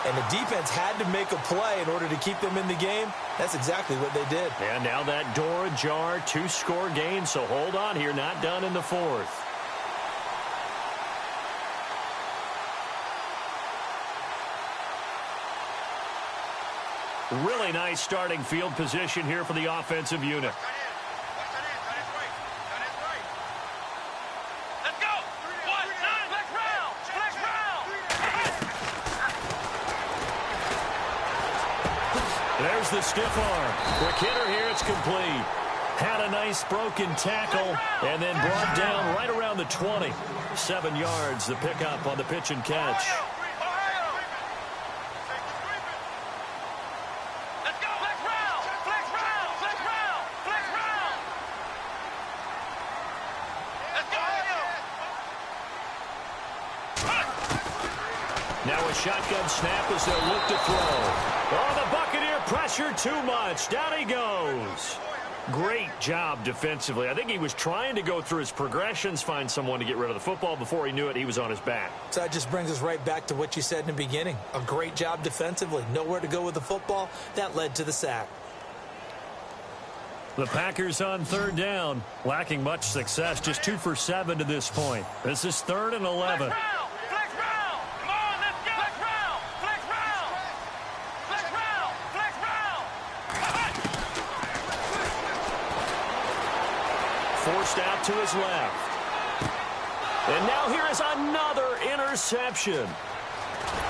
and the defense had to make a play in order to keep them in the game. That's exactly what they did. And now that door ajar, 2-score game, so hold on here, not done in the 4th. Really nice starting field position here for the offensive unit. There's the stiff arm. Quick hitter here, it's complete. Had a nice broken tackle and then brought down right around the 20. 7 yards, the pickup on the pitch and catch. Now a shotgun snap as they'll look to throw. Oh, the Buccaneer pressure too much. Down he goes. Great job defensively. I think he was trying to go through his progressions, find someone to get rid of the football. Before he knew it, he was on his back. So that just brings us right back to what you said in the beginning. A great job defensively. Nowhere to go with the football. That led to the sack. The Packers on 3rd down, lacking much success, just 2 for 7 to this point. This is 3rd and 11. Forced out to his left. And now here is another interception.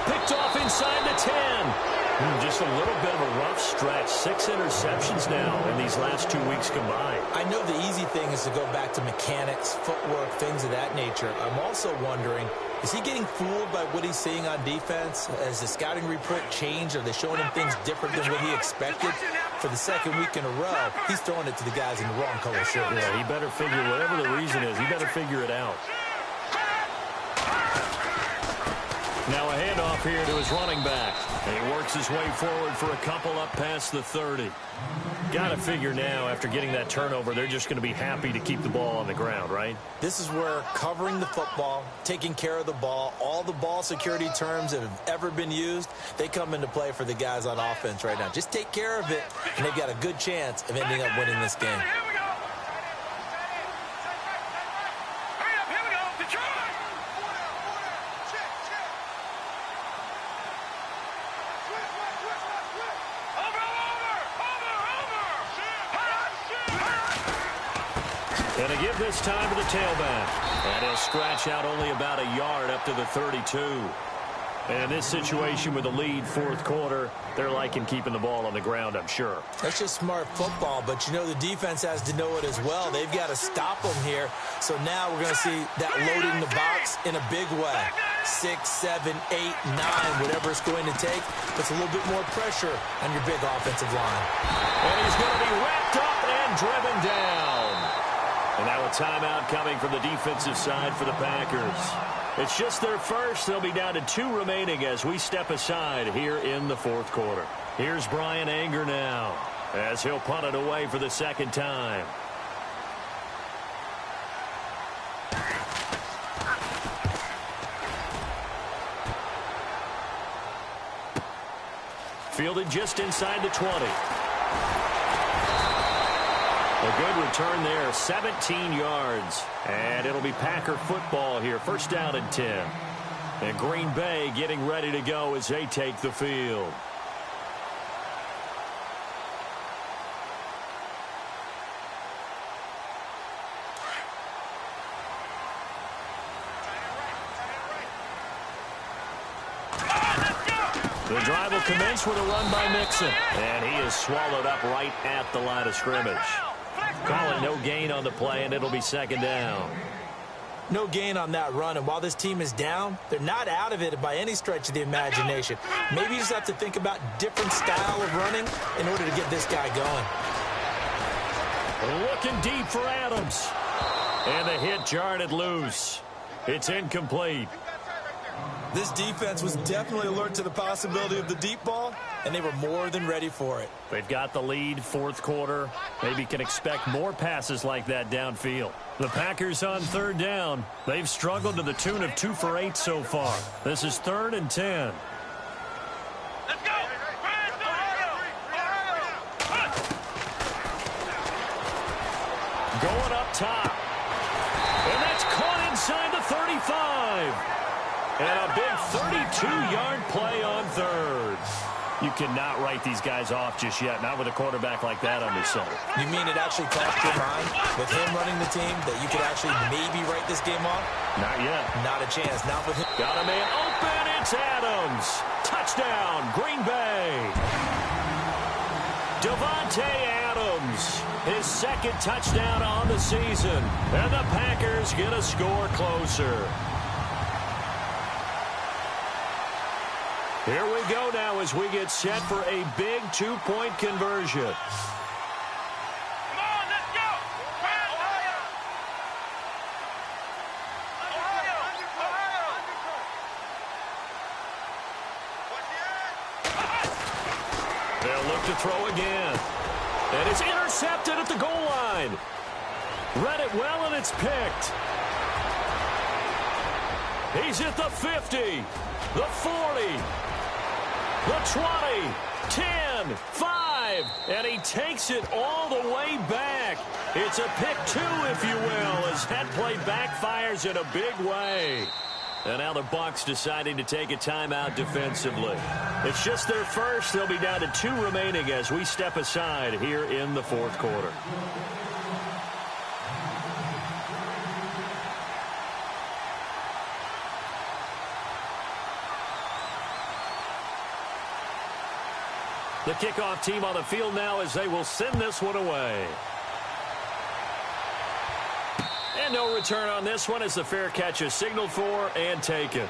Picked off inside the 10. Just a little bit of a rough stretch. 6 interceptions now in these last 2 weeks combined. I know the easy thing is to go back to mechanics, footwork, things of that nature. I'm also wondering, is he getting fooled by what he's seeing on defense? Has the scouting report changed? Are they showing him things different than what he expected? For the second week in a row, he's throwing it to the guys in the wrong color shirts. Yeah, he better figure, whatever the reason is, he better figure it out. Now a handoff here to his running back. And he works his way forward for a couple up past the 30. Got to figure now, after getting that turnover, they're just going to be happy to keep the ball on the ground, right? This is where covering the football, taking care of the ball, all the ball security terms that have ever been used, they come into play for the guys on offense right now. Just take care of it, and they've got a good chance of ending up winning this game. And to give this time to the tailback. And he'll scratch out only about a yard up to the 32. And in this situation with the lead, fourth quarter, they're liking keeping the ball on the ground, I'm sure. That's just smart football, but you know the defense has to know it as well. They've got to stop them here. So now we're going to see that loading the box in a big way. 6, 7, 8, 9, whatever it's going to take. Puts a little bit more pressure on your big offensive line. And he's going to be wrapped up and driven down. And now a timeout coming from the defensive side for the Packers. It's just their first. They'll be down to 2 remaining as we step aside here in the fourth quarter. Here's Brian Anger now as he'll punt it away for the second time. Fielded just inside the 20. A good return there, 17 yards. And it'll be Packer football here, first down and 10. And Green Bay getting ready to go as they take the field. The drive will commence with a run by Mixon. And he is swallowed up right at the line of scrimmage. Calling no gain on the play, and it'll be second down. No gain on that run, and while this team is down, they're not out of it by any stretch of the imagination. Maybe you just have to think about different style of running in order to get this guy going. Looking deep for Adams. And the hit jarred it loose. It's incomplete. This defense was definitely alert to the possibility of the deep ball, and they were more than ready for it. They've got the lead, fourth quarter. Maybe can expect more passes like that downfield. The Packers on third down. They've struggled to the tune of 2 for 8 so far. This is 3rd and 10. Let's go! Going up top. And that's caught inside the 35. And a big 32-yard play on third. You cannot write these guys off just yet, not with a quarterback like that on this side. You mean it actually crossed your mind with him running the team that you could actually maybe write this game off? Not yet. Not a chance. Not with him. Got a man open. It's Adams. Touchdown, Green Bay. Davante Adams, his second touchdown on the season. And the Packers get a score closer. Here we go now as we get set for a big 2-point conversion. Come on, let's go! They'll look to throw again. And it's intercepted at the goal line. Read it well, and it's picked. He's at the 50, the 40. The 20, 10, 5, and he takes it all the way back. It's a pick 2, if you will, as that play backfires in a big way. And now the Bucs deciding to take a timeout defensively. It's just their first. They'll be down to 2 remaining as we step aside here in the fourth quarter. The kickoff team on the field now as they will send this one away. And no return on this one as the fair catch is signaled for and taken.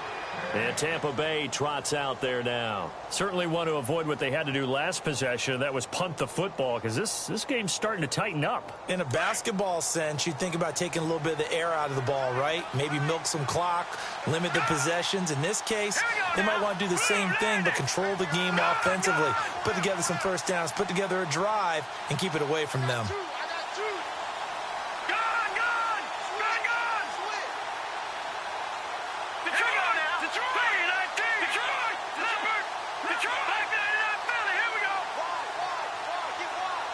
And Tampa Bay trots out there now. Certainly want to avoid what they had to do last possession. That was punt the football because this game's starting to tighten up. In a basketball sense, you think about taking a little bit of the air out of the ball, right? Maybe milk some clock, limit the possessions. In this case, they might want to do the same thing but control the game offensively. Put together some first downs, put together a drive, and keep it away from them.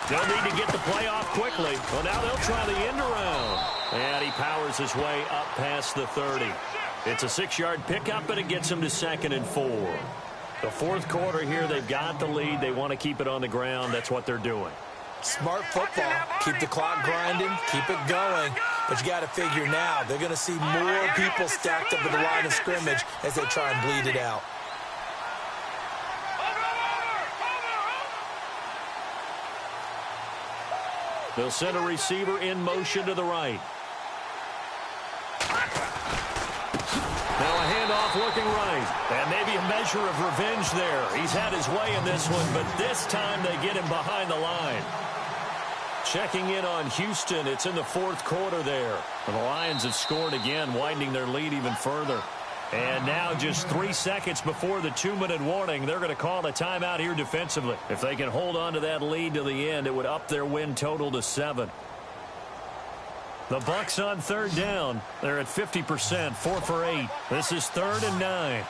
They'll need to get the play off quickly. Well, now they'll try the end around. And he powers his way up past the 30. It's a 6-yard pickup, and it gets him to 2nd and 4. The fourth quarter here, they've got the lead. They want to keep it on the ground. That's what they're doing. Smart football. Keep the clock grinding. Keep it going. But you got to figure now, they're going to see more people stacked up at the line of scrimmage as they try and bleed it out. They'll send a receiver in motion to the right. Now a handoff looking right. And maybe a measure of revenge there. He's had his way in this one, but this time they get him behind the line. Checking in on Houston. It's in the fourth quarter there. And the Lions have scored again, widening their lead even further. And now just 3 seconds before the 2-minute warning, they're going to call a timeout here defensively. If they can hold on to that lead to the end, it would up their win total to 7. The Bucs on 3rd down. They're at 50%, 4 for 8. This is 3rd and 9.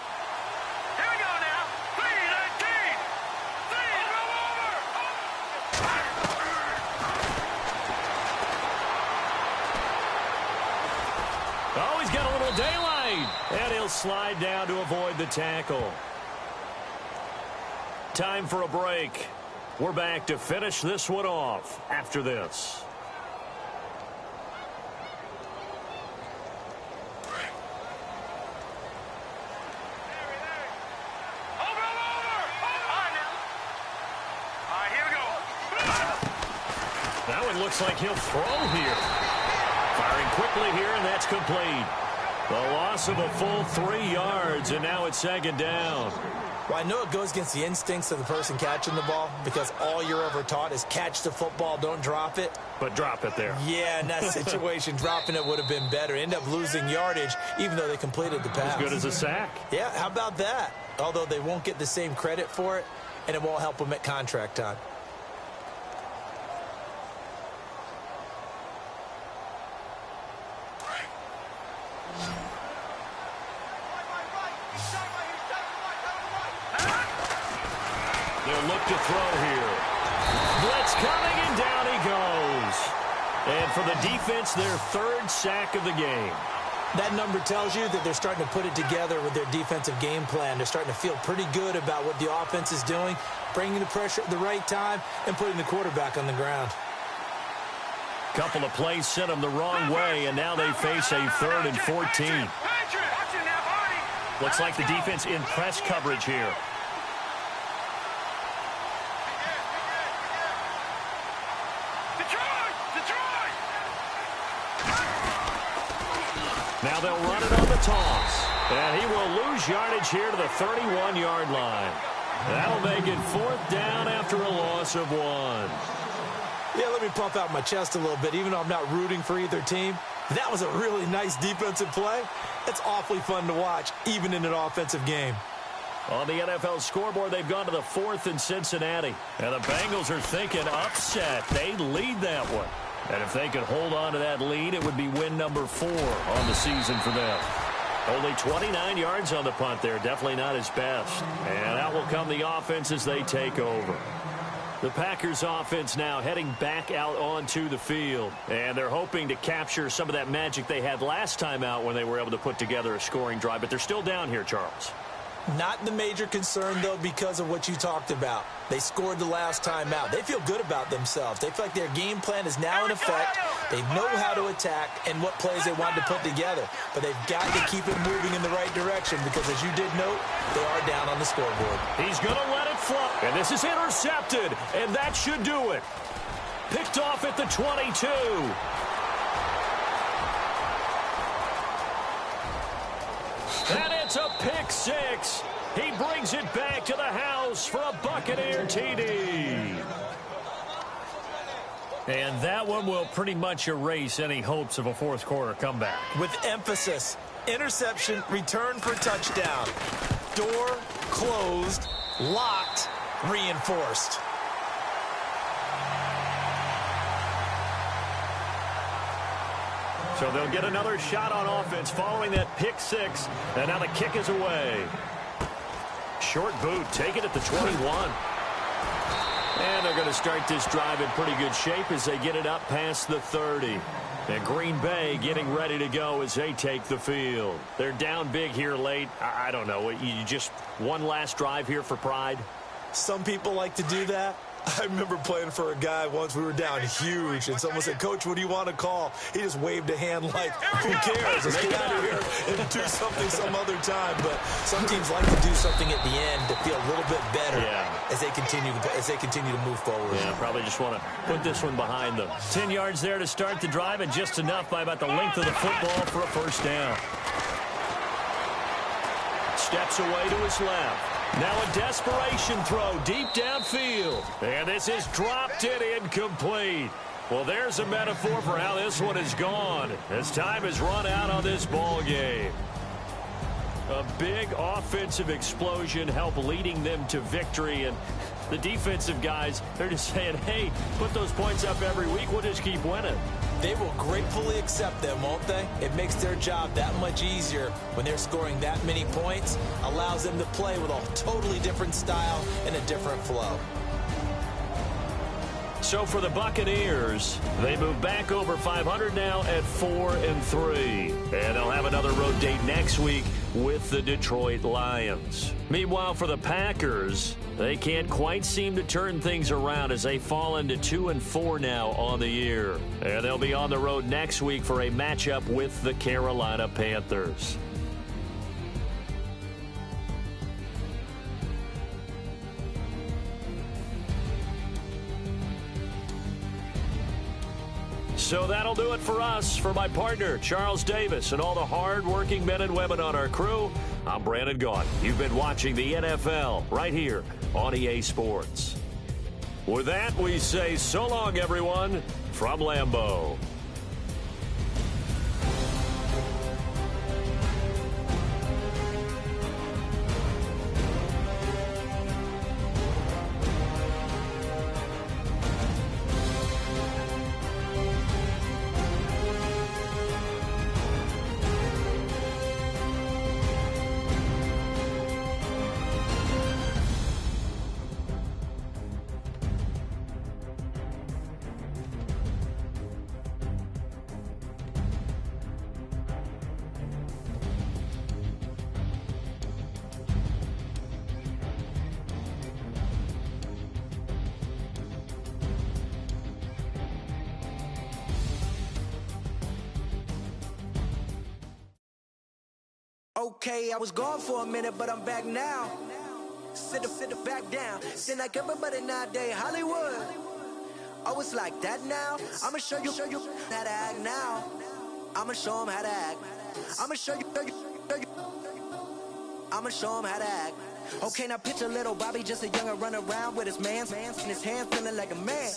Oh, he's got a little daylight. And he'll slide down to avoid the tackle. Time for a break. We're back to finish this one off after this. That one looks like he'll throw here. Firing quickly here, and that's complete. The loss of a full 3 yards, and now it's 2nd down. Well, I know it goes against the instincts of the person catching the ball because all you're ever taught is catch the football, don't drop it. But drop it there. Yeah, in that situation, dropping it would have been better. End up losing yardage, even though they completed the pass. As good as a sack. Yeah, how about that? Although they won't get the same credit for it, and it won't help them at contract time. They'll look to throw here. Blitz coming, and down he goes. And for the defense, their 3rd sack of the game. That number tells you that they're starting to put it together with their defensive game plan. They're starting to feel pretty good about what the offense is doing, bringing the pressure at the right time, and putting the quarterback on the ground. Couple of plays sent them the wrong way, and now they face a 3rd and 14. Looks like the defense in press coverage here. Now they'll run it on the toss. And he will lose yardage here to the 31-yard line. That'll make it 4th down after a loss of 1. Yeah, let me pump out my chest a little bit, even though I'm not rooting for either team. That was a really nice defensive play. It's awfully fun to watch, even in an offensive game. On the NFL scoreboard, they've gone to the 4th in Cincinnati. And the Bengals are thinking upset. They lead that one. And if they could hold on to that lead, it would be win number 4 on the season for them. Only 29 yards on the punt there. Definitely not his best. And out will come the offense as they take over. The Packers offense now heading back out onto the field. And they're hoping to capture some of that magic they had last time out when they were able to put together a scoring drive. But they're still down here, Charles. Not the major concern, though, because of what you talked about. They scored the last time out. They feel good about themselves. They feel like their game plan is now in effect. They know how to attack and what plays they want to put together. But they've got to keep it moving in the right direction because, as you did note, they are down on the scoreboard. He's going to let it flop. And this is intercepted, and that should do it. Picked off at the 22. And it's a pick six. He brings it back to the house for a Buccaneer TD. And that one will pretty much erase any hopes of a fourth quarter comeback. With emphasis, interception, return for touchdown. Door closed, locked, reinforced. So they'll get another shot on offense following that pick six. And now the kick is away. Short boot, take it at the 21. And they're going to start this drive in pretty good shape as they get it up past the 30. And Green Bay getting ready to go as they take the field. They're down big here late. I don't know. You just one last drive here for pride? Some people like to do that. I remember playing for a guy once. We were down huge, and someone said, "Coach, what do you want to call?" He just waved a hand like, who cares? Let's get out of here and do something some other time. But some teams like to do something at the end to feel a little bit better as they continue to move forward. Yeah, probably just want to put this one behind them. 10 yards there to start the drive, and just enough by about the length of the football for a first down. Steps away to his left. Now a desperation throw deep downfield. And this is dropped and incomplete. Well, there's a metaphor for how this one is gone as time has run out on this ball game. A big offensive explosion helped leading them to victory. And the defensive guys, they're just saying, hey, put those points up every week. We'll just keep winning. They will gratefully accept them, won't they? It makes their job that much easier when they're scoring that many points. Allows them to play with a totally different style and a different flow. So for the Buccaneers, they move back over 500 now at 4-3. And they'll have another road date next week with the Detroit Lions. Meanwhile, for the Packers, they can't quite seem to turn things around as they fall into 2-4 now on the year. And they'll be on the road next week for a matchup with the Carolina Panthers. So that'll do it for us. For my partner, Charles Davis, and all the hard-working men and women on our crew, I'm Brandon Gaudin. You've been watching the NFL right here on EA Sports. With that, we say so long, everyone, from Lambeau. Okay, I was gone for a minute, but I'm back now. Sit back down. Then like everybody nowadays, Hollywood. Oh, it's like that now? I'ma show you how to act now. I'ma show them how to act. I'ma show you. I'ma show them how to act. Okay, now picture little Bobby, just a younger run around with his mans in his hand, feeling like a man.